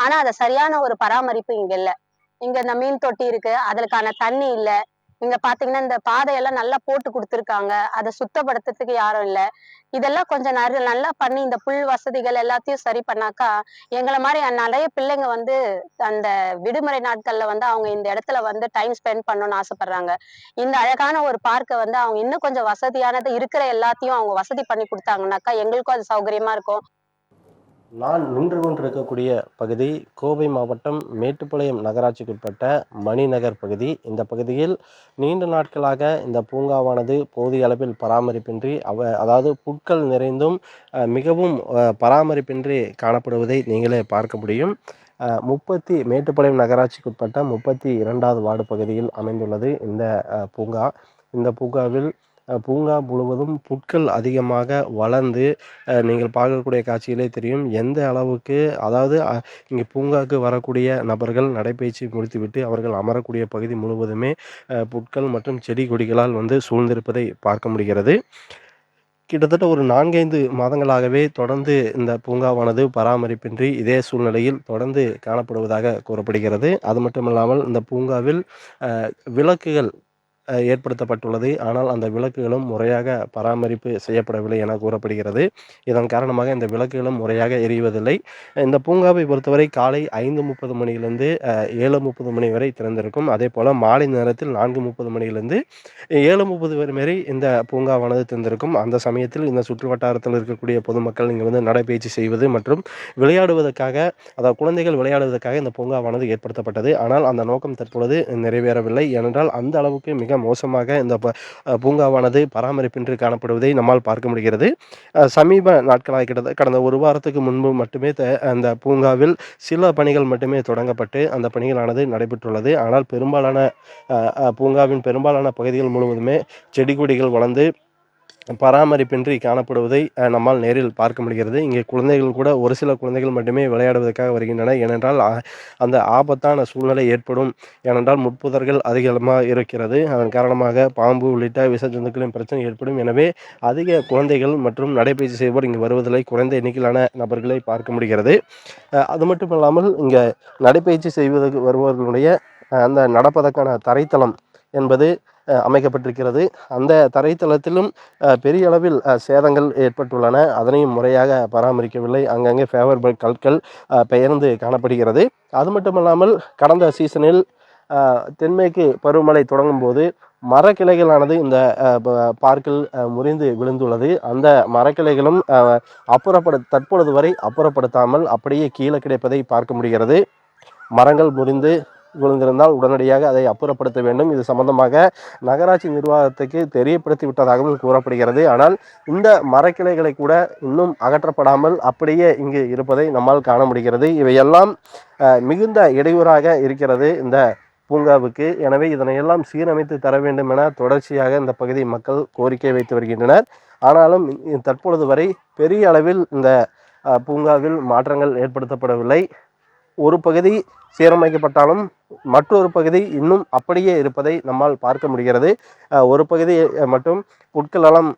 ஆனா அதை சரியான ஒரு பராமரிப்பு இங்க இல்லை. இங்க இந்த மீன் தொட்டி இருக்கு, அதுக்கான தண்ணி இல்லை. இங்க பாத்தீங்கன்னா இந்த பாதையெல்லாம் நல்லா போட்டு கொடுத்துருக்காங்க, அதை சுத்தப்படுத்துறதுக்கு யாரும் இல்லை. இதெல்லாம் கொஞ்சம் நல்லா பண்ணி இந்த புல் வசதிகள் எல்லாத்தையும் சரி பண்ணாக்கா எங்களை மாதிரி நிறைய பிள்ளைங்க அந்த விடுமுறை நாட்கள்ல அவங்க இந்த இடத்துல டைம் ஸ்பெண்ட் பண்ணணும்னு ஆசைப்படுறாங்க. இந்த அழகான ஒரு பார்க்கை அவங்க இன்னும் கொஞ்சம் வசதியானது இருக்கிற எல்லாத்தையும் அவங்க வசதி பண்ணி கொடுத்தாங்கன்னாக்கா எங்களுக்கும் அது சௌகரியமா இருக்கும். நான் நின்று கொண்டிருக்கக்கூடிய பகுதி கோவை மாவட்டம் மேட்டுப்பாளையம் நகராட்சிக்குட்பட்ட மணிநகர் பகுதி. இந்த பகுதியில் நீண்ட நாட்களாக இந்த பூங்காவானது போதிய அளவில் பராமரிப்பின்றி அதாவது புட்கள் நிறைந்தும் மிகவும் பராமரிப்பின்றி காணப்படுவதை நீங்களே பார்க்க முடியும். மேட்டுப்பாளையம் நகராட்சிக்குட்பட்ட 32வது வார்டு பகுதியில் அமைந்துள்ளது இந்த பூங்கா. இந்த பூங்காவில் பூங்கா முழுவதும் புட்கள் அதிகமாக வளர்ந்து நீங்கள் பார்க்கக்கூடிய காட்சிகளே தெரியும் எந்த அளவுக்கு. அதாவது இங்கே பூங்காவுக்கு வரக்கூடிய நபர்கள் நடைபயிற்சி முடித்துவிட்டு அவர்கள் அமரக்கூடிய பகுதி முழுவதுமே புட்கள் மற்றும் செடி கொடிகளால் சூழ்ந்திருப்பதை பார்க்க முடிகிறது. கிட்டத்தட்ட ஒரு 4, 5 மாதங்களாகவே தொடர்ந்து இந்த பூங்காவானது பராமரிப்பின்றி இதே சூழ்நிலையில் தொடர்ந்து காணப்படுவதாக கூறப்படுகிறது. அது மட்டுமில்லாமல் இந்த பூங்காவில் விளக்குகள் ஏற்படுத்தப்பட்டுள்ளது. ஆனால் அந்த விளக்குகளும் முறையாக பராமரிப்பு செய்யப்படவில்லை என கூறப்படுகிறது. இதன் காரணமாக இந்த விளக்குகளும் முறையாக எரிவதில்லை. இந்த பூங்காவை பொறுத்தவரை காலை 5:30 மணியிலிருந்து 7:30 மணி வரை திறந்திருக்கும். அதேபோல மாலை நேரத்தில் 4:30 மணியிலிருந்து 7:30 வரை இந்த பூங்காவானது திறந்திருக்கும். அந்த சமயத்தில் இந்த சுற்று வட்டாரத்தில் இருக்கக்கூடிய பொதுமக்கள் இங்கு வந்து நடைபயிற்சி செய்வது மற்றும் விளையாடுவதற்காக, அதாவது குழந்தைகள் விளையாடுவதற்காக இந்த பூங்காவானது ஏற்படுத்தப்பட்டது. ஆனால் அந்த நோக்கம் தற்பொழுது நிறைவேறவில்லை. ஏனென்றால் அந்த அளவுக்கு மிக மோசமாக இந்த பூங்காவானது பராமரிப்பின்றி காணப்படுவதை நம்மால் பார்க்க முடிகிறது. சமீப நாட்களாக கடந்த ஒரு வாரத்துக்கு முன்பு மட்டுமே அந்த பூங்காவில் சில பணிகள் மட்டுமே தொடங்கப்பட்டு அந்த பணிகளானது நடைபெற்றுள்ளது. ஆனால் பூங்காவின் பெரும்பாலான பகுதிகள் முழுவதுமே செடி கொடிகள் வளர்ந்து பராமரிப்பின்றி காணப்படுவதை நம்மால் நேரில் பார்க்க முடிகிறது. இங்கே குழந்தைகள் கூட ஒரு சில குழந்தைகள் மட்டுமே விளையாடுவதற்காக வருகின்றன. ஏனென்றால் அந்த ஆபத்தான சூழ்நிலை ஏற்படும். ஏனென்றால் முட்புதர்கள் அதிகமாக இருக்கிறது. அதன் காரணமாக பாம்பு உள்ளிட்ட விஷ ஜந்துக்களின் பிரச்சனை ஏற்படும். எனவே அதிக குழந்தைகள் மற்றும் நடைபயிற்சி செய்வோர் இங்கு வருவதில்லை. குறைந்த எண்ணிக்கையிலான நபர்களை பார்க்க முடிகிறது. அது மட்டும் இல்லாமல் இங்கே நடைபயிற்சி செய்வதற்கு வருபவர்களுடைய அந்த நடப்பதற்கான தரைத்தளம் என்பது அமைக்கப்பட்டிருக்கிறது. அந்த தரைத்தளத்திலும் பெரிய அளவில் சேதங்கள் ஏற்பட்டுள்ளன. அதனையும் முறையாக பராமரிக்கவில்லை. அங்கங்கே ஃபேவர் பல்க் கற்கள் பெயர்ந்து காணப்படுகிறது. அது மட்டுமல்லாமல் கடந்த சீசனில் தென்மேற்கு பருவமழை தொடங்கும் போது மரக்கிளைகளானது இந்த பார்க்கில் முறிந்து விழுந்துள்ளது. அந்த மரக்கிளைகளும் தற்பொழுது வரை அப்புறப்படுத்தாமல் அப்படியே கீழே கிடைப்பதை பார்க்க முடிகிறது. மரங்கள் முறிந்து விழுந்திருந்தால் உடனடியாக அதை அப்புறப்படுத்த வேண்டும். இது சம்பந்தமாக நகராட்சி நிர்வாகத்துக்கு தெரியப்படுத்தி விட்டதாகவும் கூறப்படுகிறது. ஆனால் இந்த மரக்கிளைகளை கூட இன்னும் அகற்றப்படாமல் அப்படியே இங்கு இருப்பதை நம்மால் காண முடிகிறது. இவையெல்லாம் மிகுந்த இடையூறாக இருக்கிறது இந்த பூங்காவுக்கு. எனவே இதனையெல்லாம் சீரமைத்து தர வேண்டும் என தொடர்ச்சியாக இந்த பகுதி மக்கள் கோரிக்கை வைத்து வருகின்றனர். ஆனாலும் தற்பொழுது வரை பெரிய அளவில் இந்த பூங்காவில் மாற்றங்கள் ஏற்படுத்தப்படவில்லை. ஒரு பகுதி சீரமைக்கப்பட்டாலும் மற்றொரு பகுதி இன்னும் அப்படியே இருப்பதை நம்மால் பார்க்க முடிகிறது. ஒரு பகுதி மட்டும் புட்களெல்லாம்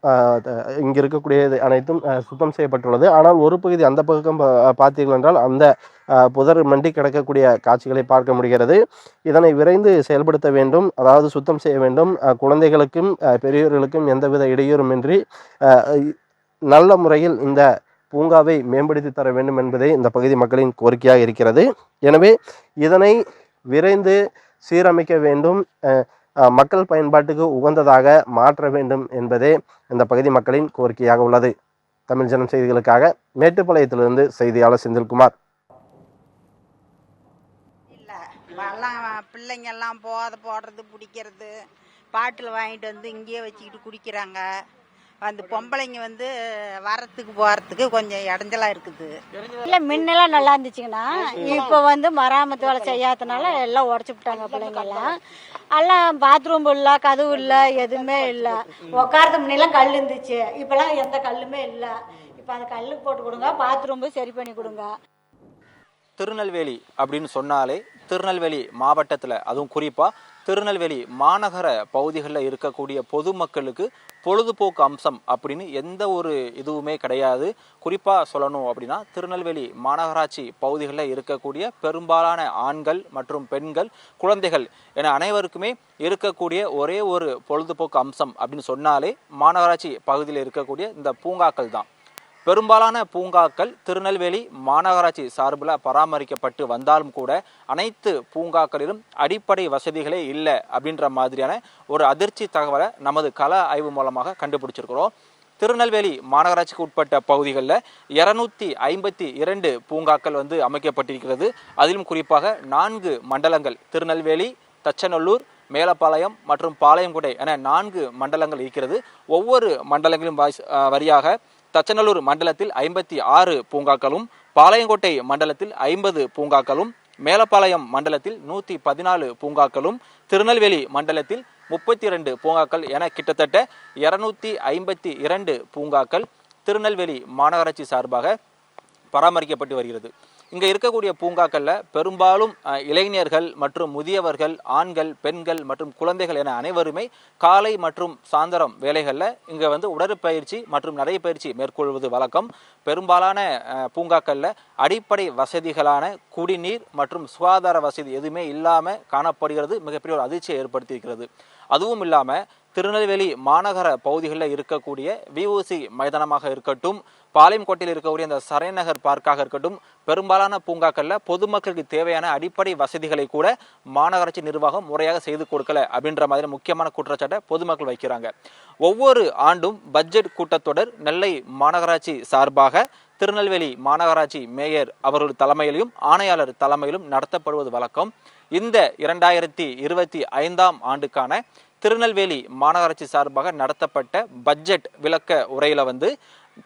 இங்கே இருக்கக்கூடியது அனைத்தும் சுத்தம் செய்யப்பட்டுள்ளது. ஆனால் ஒரு பகுதி அந்த பக்கம் பார்த்தீர்கள் என்றால் அந்த புதர் மண்டி கிடக்கக்கூடிய காட்சிகளை பார்க்க முடிகிறது. இதனை விரைந்து செயல்படுத்த வேண்டும். அதாவது சுத்தம் செய்ய வேண்டும். குழந்தைகளுக்கும் பெரியவர்களுக்கும் எந்தவித இடையூறுமின்றி நல்ல முறையில் இந்த பூங்காவை மேம்படுத்தி தர வேண்டும் என்பதே இந்த பகுதி மக்களின் கோரிக்கையாக இருக்கிறது. எனவே இதனை விரைந்து சீரமைக்க வேண்டும், மக்கள் பயன்பாட்டுக்கு உகந்ததாக மாற்ற வேண்டும் என்பதே இந்த பகுதி மக்களின் கோரிக்கையாக உள்ளது. தமிழ் ஜனம் செய்திகளுக்காக மேட்டுப்பாளையத்திலிருந்து செய்தியாளர் செந்தில்குமார். பிள்ளைங்க எல்லாம் போடுறது பிடிக்கிறது பாட்டில் வாங்கிட்டு வந்து இங்கேயே வச்சுக்கிட்டு குடிக்கிறாங்க. அந்த பொம்பளைங்க வந்து வரத்துக்கு போகிறதுக்கு கொஞ்சம் இடைஞ்சலாக இருக்குது. இல்லை முன்னெல்லாம் நல்லா இருந்துச்சுங்கண்ணா. இப்போ வந்து மராமத்து வேலை செய்யாதனால எல்லாம் உடச்சி விட்டாங்க பிள்ளைங்கெல்லாம். எல்லாம் பாத்ரூம் இல்லை, கதவு இல்லை, எதுவுமே இல்லை. உட்காரத்து முன்னெல்லாம் கல் இருந்துச்சு. இப்போலாம் எந்த கல்லுமே இல்லை. இப்போ அந்த கல்லுக்கு போட்டு கொடுங்க, பாத்ரூம்பு சரி பண்ணி கொடுங்க. திருநெல்வேலி அப்படின்னு சொன்னாலே திருநெல்வேலி மாவட்டத்தில், அதுவும் குறிப்பாக திருநெல்வேலி மாநகர பகுதிகளில் இருக்கக்கூடிய பொதுமக்களுக்கு பொழுதுபோக்கு அம்சம் அப்படின்னு எந்த ஒரு இதுவுமே கிடையாது. குறிப்பாக சொல்லணும் அப்படின்னா திருநெல்வேலி மாநகராட்சி பகுதிகளில் இருக்கக்கூடிய பெரும்பாலான ஆண்கள் மற்றும் பெண்கள், குழந்தைகள் என அனைவருக்குமே இருக்கக்கூடிய ஒரே ஒரு பொழுதுபோக்கு அம்சம் அப்படின்னு சொன்னாலே மாநகராட்சி பகுதியில் இருக்கக்கூடிய இந்த பூங்காக்கள் தான். பெரும்பாலான பூங்காக்கள் திருநெல்வேலி மாநகராட்சி சார்பில் பராமரிக்கப்பட்டு வந்தாலும் கூட அனைத்து பூங்காக்களிலும் அடிப்படை வசதிகளே இல்லை அப்படின்ற மாதிரியான ஒரு அதிர்ச்சி தகவலை நமது கள ஆய்வு மூலமாக கண்டுபிடிச்சிருக்கிறோம். திருநெல்வேலி மாநகராட்சிக்கு உட்பட்ட பகுதிகளில் 252 பூங்காக்கள் வந்து அமைக்கப்பட்டிருக்கிறது. அதிலும் குறிப்பாக 4 மண்டலங்கள், திருநெல்வேலி, தச்சநல்லூர், மேலப்பாளையம் மற்றும் பாளையங்கோட்டை என 4 மண்டலங்கள் இருக்கிறது. ஒவ்வொரு மண்டலங்களிலும் வரியாக தச்சநல்லூர் மண்டலத்தில் 56 பூங்காக்களும், பாளையங்கோட்டை மண்டலத்தில் 50 பூங்காக்களும், மேலப்பாளையம் மண்டலத்தில் 114 பூங்காக்களும், திருநெல்வேலி மண்டலத்தில் 32 பூங்காக்கள் என கிட்டத்தட்ட 252 பூங்காக்கள் திருநெல்வேலி மாநகராட்சி சார்பாக பராமரிக்கப்பட்டு வருகிறது. இங்கே இருக்கக்கூடிய பூங்காக்களில் பெரும்பாலும் இளைஞர்கள் மற்றும் முதியவர்கள், ஆண்கள், பெண்கள் மற்றும் குழந்தைகள் என அனைவருமே காலை மற்றும் சாயந்தரம் வேளைகளில் இங்கே வந்து உடற்பயிற்சி மற்றும் நடைப்பயிற்சி மேற்கொள்வது வழக்கம். பெரும்பாலான பூங்காக்களில் அடிப்படை வசதிகளான குடிநீர் மற்றும் சுகாதார வசதி எதுவுமே இல்லாமல் காணப்படுகிறது. மிகப்பெரிய ஒரு அதிர்ச்சியை ஏற்படுத்தியிருக்கிறது. அதுவும் இல்லாமல் திருநெல்வேலி மாநகர பகுதிகளில் இருக்கக்கூடிய விஓசி மைதானமாக இருக்கட்டும், பாளையங்கோட்டையில் இருக்கக்கூடிய இந்த சரைநகர் பார்க்காக இருக்கட்டும், பெரும்பாலான பூங்காக்களில் பொதுமக்களுக்கு தேவையான அடிப்படை வசதிகளை கூட மாநகராட்சி நிர்வாகம் முறையாக செய்து கொடுக்கல அப்படின்ற மாதிரி முக்கியமான குற்றச்சாட்டை பொதுமக்கள் வைக்கிறாங்க. ஒவ்வொரு ஆண்டும் பட்ஜெட் கூட்டத்தொடர் நெல்லை மாநகராட்சி சார்பாக திருநெல்வேலி மாநகராட்சி மேயர் அவர்கள் தலைமையிலும் ஆணையாளர் தலைமையிலும் நடத்தப்படுவது வழக்கம். இந்த 2025ஆம் ஆண்டுக்கான திருநெல்வேலி மாநகராட்சி சார்பாக நடத்தப்பட்ட பட்ஜெட் விளக்க உரையில வந்து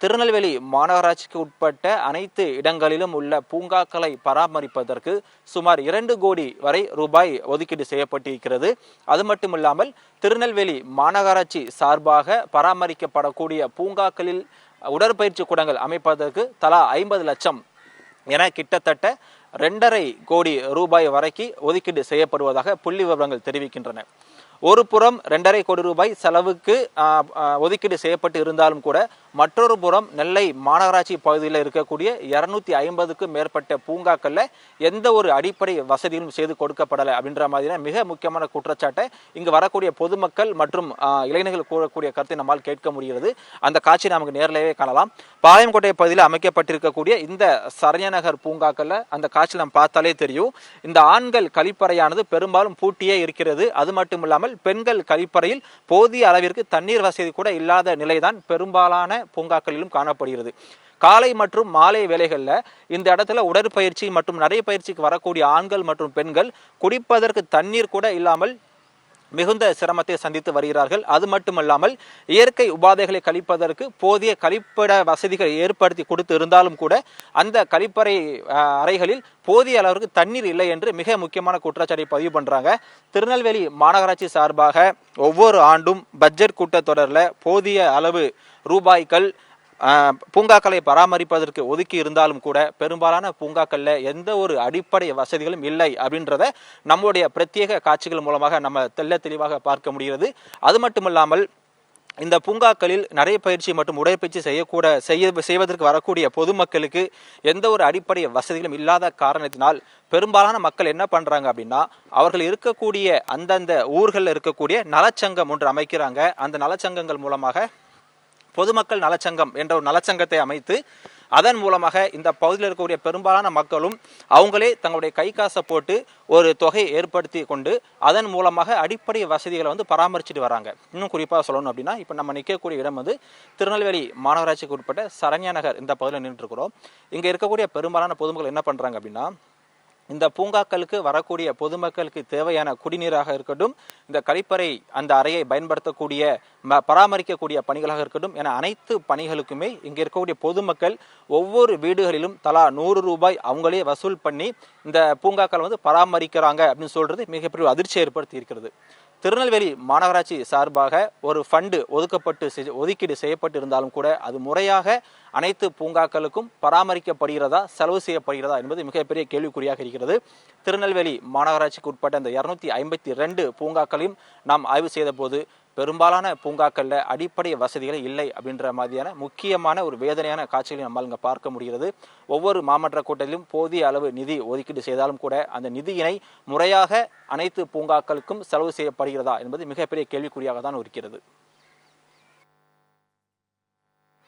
திருநெல்வேலி மாநகராட்சிக்கு உட்பட்ட அனைத்து இடங்களிலும் உள்ள பூங்காக்களை பராமரிப்பதற்கு சுமார் 2 கோடி வரை ரூபாய் ஒதுக்கீடு செய்யப்பட்டிருக்கிறது. அது மட்டுமில்லாமல் திருநெல்வேலி மாநகராட்சி சார்பாக பராமரிக்கப்படக்கூடிய பூங்காக்களில் உடற்பயிற்சி கூடங்கள் அமைப்பதற்கு தலா 50 லட்சம் என கிட்டத்தட்ட 2.5 கோடி ரூபாய் வரைக்கும் ஒதுக்கீடு செய்யப்படுவதாக புள்ளி விவரங்கள் தெரிவிக்கின்றன. ஒரு புறம் 2.5 கோடி ரூபாய் செலவுக்கு ஒதுக்கீடு செய்யப்பட்டு இருந்தாலும் கூட மற்றொரு புறம் நெல்லை மாநகராட்சி பகுதியில் இருக்கக்கூடிய 250க்கும் மேற்பட்ட பூங்காக்களில் எந்த ஒரு அடிப்படை வசதியும் செய்து கொடுக்கப்படலை அப்படின்ற மாதிரியான மிக முக்கியமான குற்றச்சாட்டை இங்கு வரக்கூடிய பொதுமக்கள் மற்றும் இளைஞர்கள் கூறக்கூடிய கருத்தை நம்மால் கேட்க முடிகிறது. அந்த காட்சி நமக்கு நேரிலேயே காணலாம். பாளையங்கோட்டை பகுதியில் அமைக்கப்பட்டிருக்கக்கூடிய இந்த சரையநகர் பூங்காக்களில் அந்த காட்சி நாம் பார்த்தாலே தெரியும். இந்த ஆண்கள் கழிப்பறையானது பெரும்பாலும் பூட்டியே இருக்கிறது. அது மட்டும் இல்லாமல் பெண்கள் கழிப்பறையில் போதிய அளவிற்கு தண்ணீர் வசதி கூட இல்லாத நிலைதான் பெரும்பாலான பூங்காக்களிலும் காணப்படுகிறது. காலை மற்றும் மாலை வேளைகளில் இந்த இடத்துல உடற்பயிற்சி மற்றும் நடைப்பயிற்சிக்கு வரக்கூடிய ஆண்கள் மற்றும் பெண்கள் குடிப்பதற்கு தண்ணீர் கூட இல்லாமல் மிகுந்த சிரமத்தை சந்தித்து வருகிறார்கள். அது மட்டுமல்லாமல் இயற்கை உபாதைகளை கழிப்பதற்கு போதிய கழிப்பிட வசதிகள் ஏற்படுத்தி கொடுத்து இருந்தாலும் கூட அந்த கழிப்பறை அறைகளில் போதிய அளவிற்கு தண்ணீர் இல்லை என்று மிக முக்கியமான குற்றச்சாட்டை பதிவு பண்றாங்க. திருநெல்வேலி மாநகராட்சி சார்பாக ஒவ்வொரு ஆண்டும் பட்ஜெட் கூட்டத்தொடரில் போதிய அளவு ரூபாய்கள் பூங்காக்களை பராமரிப்பதற்கு ஒதுக்கி இருந்தாலும் கூட பெரும்பாலான பூங்காக்களில் எந்த ஒரு அடிப்படை வசதிகளும் இல்லை அப்படின்றத நம்முடைய பிரத்யேக காட்சிகள் மூலமாக நம்ம தெளிவாக பார்க்க முடிகிறது. அது மட்டுமில்லாமல் இந்த பூங்காக்களில் நடைப்பயிற்சி மற்றும் உடற்பயிற்சி செய்வதற்கு வரக்கூடிய பொதுமக்களுக்கு எந்த ஒரு அடிப்படை வசதிகளும் இல்லாத காரணத்தினால் பெரும்பாலான மக்கள் என்ன பண்றாங்க அப்படின்னா, அவர்கள் இருக்கக்கூடிய அந்தந்த ஊர்களில் இருக்கக்கூடிய நலச்சங்கம் ஒன்று அமைக்கிறாங்க. அந்த நலச்சங்கங்கள் மூலமாக பொதுமக்கள் நலச்சங்கம் என்ற ஒரு நலச்சங்கத்தை அமைத்து அதன் மூலமாக இந்த பகுதியில் இருக்கக்கூடிய பெரும்பாலான மக்களும் அவங்களே தங்களுடைய கை காசை போட்டு ஒரு தொகை ஏற்படுத்தி கொண்டு அதன் மூலமாக அடிப்படை வசதிகளை வந்து பராமரிச்சுட்டு வராங்க. இன்னும் குறிப்பாக சொல்லணும் அப்படின்னா, இப்போ நம்ம நிற்கக்கூடிய இடம் வந்து திருநெல்வேலி மாநகராட்சிக்கு உட்பட்ட சரண்யாநகர் இந்த பகுதியில் நின்று இருக்கிறோம். இங்கே இருக்கக்கூடிய பெரும்பாலான பொதுமக்கள் என்ன பண்ணுறாங்க அப்படின்னா, இந்த பூங்காக்களுக்கு வரக்கூடிய பொதுமக்களுக்கு தேவையான குடிநீராக இருக்கட்டும், இந்த கழிப்பறை அந்த அறையை பயன்படுத்தக்கூடிய பராமரிக்கக்கூடிய பணிகளாக இருக்கட்டும் என அனைத்து பணிகளுக்குமே இங்கே இருக்கக்கூடிய பொதுமக்கள் ஒவ்வொரு வீடுகளிலும் தலா 100 ரூபாய் அவங்களே வசூல் பண்ணி இந்த பூங்காக்களை வந்து பராமரிக்கிறாங்க அப்படின்னு சொல்றது மிகப்பெரிய அதிர்ச்சியை ஏற்படுத்தி இருக்கிறது. திருநெல்வேலி மாநகராட்சி சார்பாக ஒரு ஃபண்டு ஒதுக்கீடு செய்யப்பட்டு இருந்தாலும் கூட அது முறையாக அனைத்து பூங்காக்களுக்கும் பராமரிக்கப்படுகிறதா, செலவு செய்யப்படுகிறதா என்பது மிகப்பெரிய கேள்விக்குறியாக இருக்கிறது. திருநெல்வேலி மாநகராட்சிக்கு உட்பட்ட இந்த 252 பூங்காக்களையும் நாம் ஆய்வு செய்த போது பெரும்பாலான பூங்காக்களில் அடிப்படை வசதிகள் இல்லை அப்படின்ற மாதிரியான முக்கியமான ஒரு வேதனையான காட்சிகளை நம்மால் இங்கே பார்க்க முடிகிறது. ஒவ்வொரு மாமன்ற கூட்டத்திலும் போதிய அளவு நிதி ஒதுக்கீடு செய்தாலும் கூட அந்த நிதியினை முறையாக அனைத்து பூங்காக்களுக்கும் செலவு செய்யப்படுகிறதா என்பது மிகப்பெரிய கேள்விக்குறியாக தான் இருக்கிறது.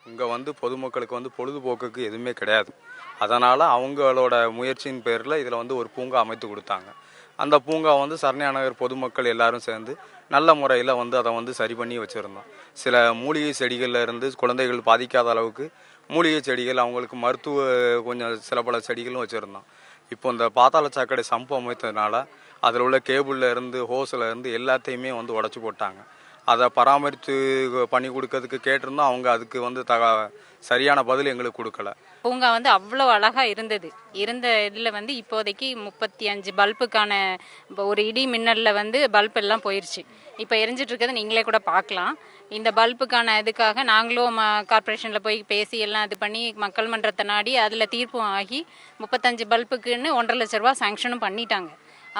இங்கே வந்து பொதுமக்களுக்கு வந்து பொழுதுபோக்குக்கு எதுவுமே கிடையாது. அதனால் அவங்களோட முயற்சியின் பேரில் இதில் வந்து ஒரு பூங்கா அமைத்து கொடுத்தாங்க. அந்த பூங்கா வந்து சரண்யாநகர் பொதுமக்கள் எல்லாரும் சேர்ந்து நல்ல முறையில் வந்து அதை வந்து சரி பண்ணி வச்சுருந்தோம். சில மூலிகை செடிகளில் இருந்து குழந்தைகள் பாதிக்காத அளவுக்கு மூலிகை செடிகள், அவங்களுக்கு மருத்துவ கொஞ்சம் சில பல செடிகளும் வச்சுருந்தோம். இப்போ இந்த பாதாள சாக்கடை சம்பு அமைத்ததுனால அதில் உள்ள கேபிளில் இருந்து ஹோஸில் இருந்து எல்லாத்தையுமே வந்து உடச்சி போட்டாங்க. அதை பராமரித்து பண்ணி கொடுக்கறதுக்கு கேட்டிருந்தோம். அவங்க அதுக்கு வந்து சரியான பதில் எங்களுக்கு கொடுக்கல. பூங்கா வந்து அவ்வளோ அழகாக இருந்த இதில் வந்து இப்போதைக்கு 35 பல்புக்கான இப்போ ஒரு இடி மின்னலில் வந்து பல்ப் எல்லாம் போயிடுச்சு. இப்போ எரிஞ்சிட்டு இருக்கிறது நீங்களே கூட பார்க்கலாம். இந்த பல்புக்கான இதுக்காக நாங்களும் கார்ப்பரேஷனில் போய் பேசி எல்லாம் இது பண்ணி மக்கள் மன்றத்தை நாடி அதில் தீர்ப்பும் ஆகி 35 பல்புக்குன்னு 1.5 லட்ச ரூபா சாங்ஷனும் பண்ணிட்டாங்க.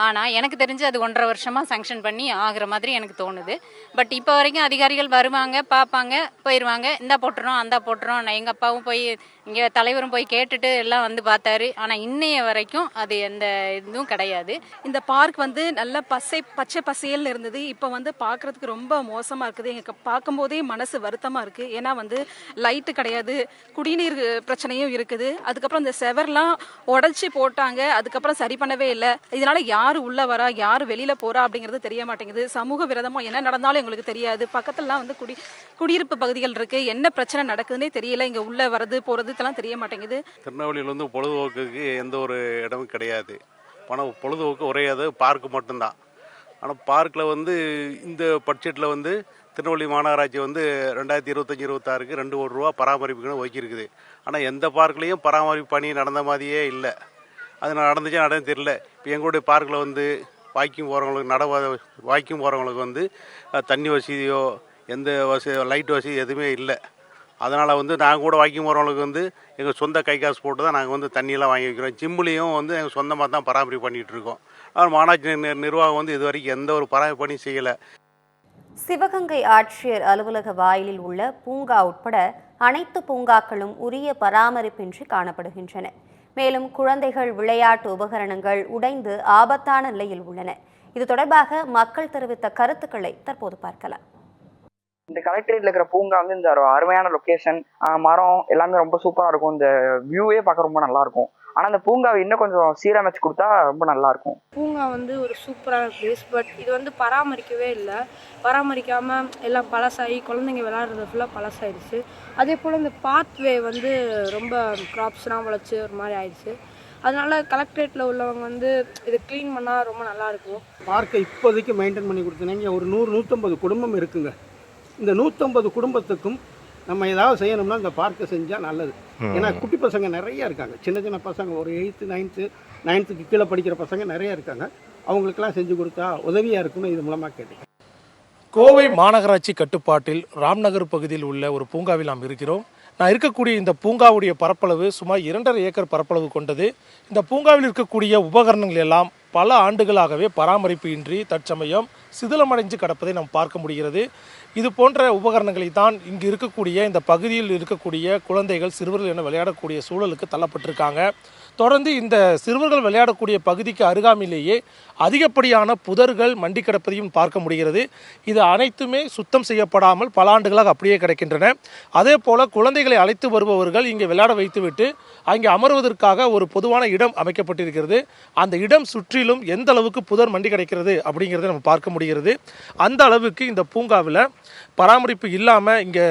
ஆனால் எனக்கு தெரிஞ்சு அது 1.5 வருஷமாக சாங்ஷன் பண்ணி ஆகிற மாதிரி எனக்கு தோணுது. பட் இப்போ வரைக்கும் அதிகாரிகள் வருவாங்க, பார்ப்பாங்க, போயிடுவாங்க. இந்தா போட்டுறோம் அந்தா போட்டுறோம். நான் எங்கள் அப்பாவும் போய் இங்கே தலைவரும் போய் கேட்டுட்டு எல்லாம் வந்து பார்த்தாரு. ஆனால் இன்னைய வரைக்கும் அது எந்த இதுவும் கிடையாது. இந்த பார்க் வந்து நல்ல பச்சை பசேல்னு இருந்தது. இப்போ வந்து பார்க்குறதுக்கு ரொம்ப மோசமாக இருக்குது. எங்களுக்கு பார்க்கும்போதே மனசு வருத்தமாக இருக்குது. ஏன்னா வந்து லைட்டு கிடையாது, குடிநீர் பிரச்சனையும் இருக்குது. அதுக்கப்புறம் இந்த செவர்லாம் உடச்சி போட்டாங்க, அதுக்கப்புறம் சரி பண்ணவே இல்லை. இதனால் யார் உள்ளே வரா யார் வெளியில் போகிறா அப்படிங்கிறது தெரிய மாட்டேங்குது. சமூக விரோதமாக என்ன நடந்தாலும் எங்களுக்கு தெரியாது. பக்கத்துலலாம் வந்து குடியிருப்பு பகுதிகள் இருக்குது. என்ன பிரச்சனை நடக்குதுன்னே தெரியல. இங்கே உள்ளே வரது போகிறது இதெல்லாம் தெரிய மாட்டேங்குது. திருநெல்வேலியில் வந்து பொழுதுபோக்குக்கு எந்த ஒரு இடமும் கிடையாது. ஆனால் பொழுதுபோக்கு ஒரே அது பார்க்கு மட்டும்தான். ஆனால் பார்க்கில் வந்து இந்த பட்ஜெட்டில் வந்து திருநெல்வேலி மாநகராட்சி வந்து 2025-26க்கு 2 கோடி ரூபா பராமரிப்புக்குன்னு ஒதுக்கியிருக்குது. ஆனால் எந்த பார்க்லேயும் பராமரிப்பு பணி நடந்த மாதிரியே இல்லை. அது நடந்துச்சா நடந்து தெரியல. இப்போ எங்களுடைய பார்க்கில் வந்து வாக்கிங் போகிறவங்களுக்கு வந்து தண்ணி வசதியோ எந்த லைட் வசதி எதுவுமே இல்லை. அதனால் வந்து நாங்கள் கூட வாக்கிங் போகிறவங்களுக்கு வந்து எங்கள் சொந்த கை காசு போட்டு தான் நாங்கள் வந்து தண்ணியெல்லாம் வாங்கி வைக்கிறோம். ஜிம்முலேயும் வந்து எங்கள் சொந்தமாக தான் பராமரிப்பு பண்ணிகிட்டு இருக்கோம். ஆனால் மாநகராட்சி நிர்வாகம் வந்து இது வரைக்கும் எந்த ஒரு பராமரிப்பு பணியும் செய்யலை. சிவகங்கை ஆட்சியர் அலுவலக வாயிலில் உள்ள பூங்கா உட்பட அனைத்து பூங்காக்களும் உரிய பராமரிப்பின்றி காணப்படுகின்றன. மேலும் குழந்தைகள் விளையாட்டு உபகரணங்கள் உடைந்து ஆபத்தான நிலையில் உள்ளன. இது தொடர்பாக மக்கள் தெரிவித்த கருத்துக்களை தற்போது பார்க்கலாம். இந்த கலெக்டரேட்ல இருக்கிற பூங்கா வந்து இந்த அருமையான லொக்கேஷன், மரம் எல்லாமே ரொம்ப சூப்பரா இருக்கும். இந்த வியூவே பார்க்க ரொம்ப நல்லா இருக்கும். ஆனால் அந்த பூங்காவை இன்னும் கொஞ்சம் சீரமைச்சு கொடுத்தா ரொம்ப நல்லா இருக்கும். பூங்கா வந்து ஒரு சூப்பரான பிளேஸ். பட் இது வந்து பராமரிக்கவே இல்லை. பராமரிக்காமல் எல்லாம் பழசாகி குழந்தைங்க விளையாடுறது ஃபுல்லாக பழசாயிடுச்சு. அதே போல் இந்த பாத்வே வந்து ரொம்ப கிராப்ஸ்லாம் வளைச்சி ஒரு மாதிரி ஆயிடுச்சு. அதனால கலெக்டரேட்டில் உள்ளவங்க வந்து இதை க்ளீன் பண்ணால் ரொம்ப நல்லாயிருக்கும். பார்க்கை இப்போதைக்கு மெயின்டைன் பண்ணி கொடுத்தீங்க. ஒரு 100-150 குடும்பம் இருக்குங்க. இந்த 150 குடும்பத்துக்கும் நம்ம ஏதாவது செய்யணும்னா இந்த பார்க்கை செஞ்சால் நல்லது. ஏன்னா குட்டி பசங்க நிறைய இருக்காங்க. சின்ன சின்ன பசங்க ஒரு 8th 9th கீழே படிக்கிற பசங்க நிறைய இருக்காங்க. அவங்களுக்கெல்லாம் செஞ்சு கொடுத்தா உதவியாக இருக்குன்னு இது மூலமாக கேட்டேன். கோவை மாநகராட்சி கட்டுப்பாட்டில் ராம்நகர் பகுதியில் உள்ள ஒரு பூங்காவில் நாம் இருக்கிறோம். நான் இருக்கக்கூடிய இந்த பூங்காவுடைய பரப்பளவு சுமார் 2.5 ஏக்கர் பரப்பளவு கொண்டது. இந்த பூங்காவில் இருக்கக்கூடிய உபகரணங்கள் எல்லாம் பல ஆண்டுகளாகவே பராமரிப்பு இன்றி தற்சமயம் சிதிலமடைஞ்சு கிடப்பதை நாம் பார்க்க முடிகிறது. இது போன்ற உபகரணங்களை தான் இங்கு இருக்கக்கூடிய இந்த பகுதியில் இருக்கக்கூடிய குழந்தைகள் சிறுவர்கள் என விளையாடக்கூடிய சூழலுக்கு தள்ளப்பட்டிருக்காங்க. தொடர்ந்து இந்த சிறுவர்கள் விளையாடக்கூடிய பகுதிக்கு அருகாமையிலேயே அதிகப்படியான புதர்கள் மண்டி கிடப்பதையும் பார்க்க முடிகிறது. இது அனைத்துமே சுத்தம் செய்யப்படாமல் பல ஆண்டுகளாக அப்படியே கிடக்கின்றன. அதே போல் குழந்தைகளை அழைத்து வருபவர்கள் இங்கே விளையாட வைத்துவிட்டு அங்கே அமர்வதற்காக ஒரு பொதுவான இடம் அமைக்கப்பட்டிருக்கிறது. அந்த இடம் சுற்றிலும் எந்த அளவுக்கு புதர் மண்டி கிடக்கிறது அப்படிங்கிறத நம்ம பார்க்க முடிகிறது. அந்த அளவுக்கு இந்த பூங்காவில் பராமரிப்பு இல்லாமல் இங்கே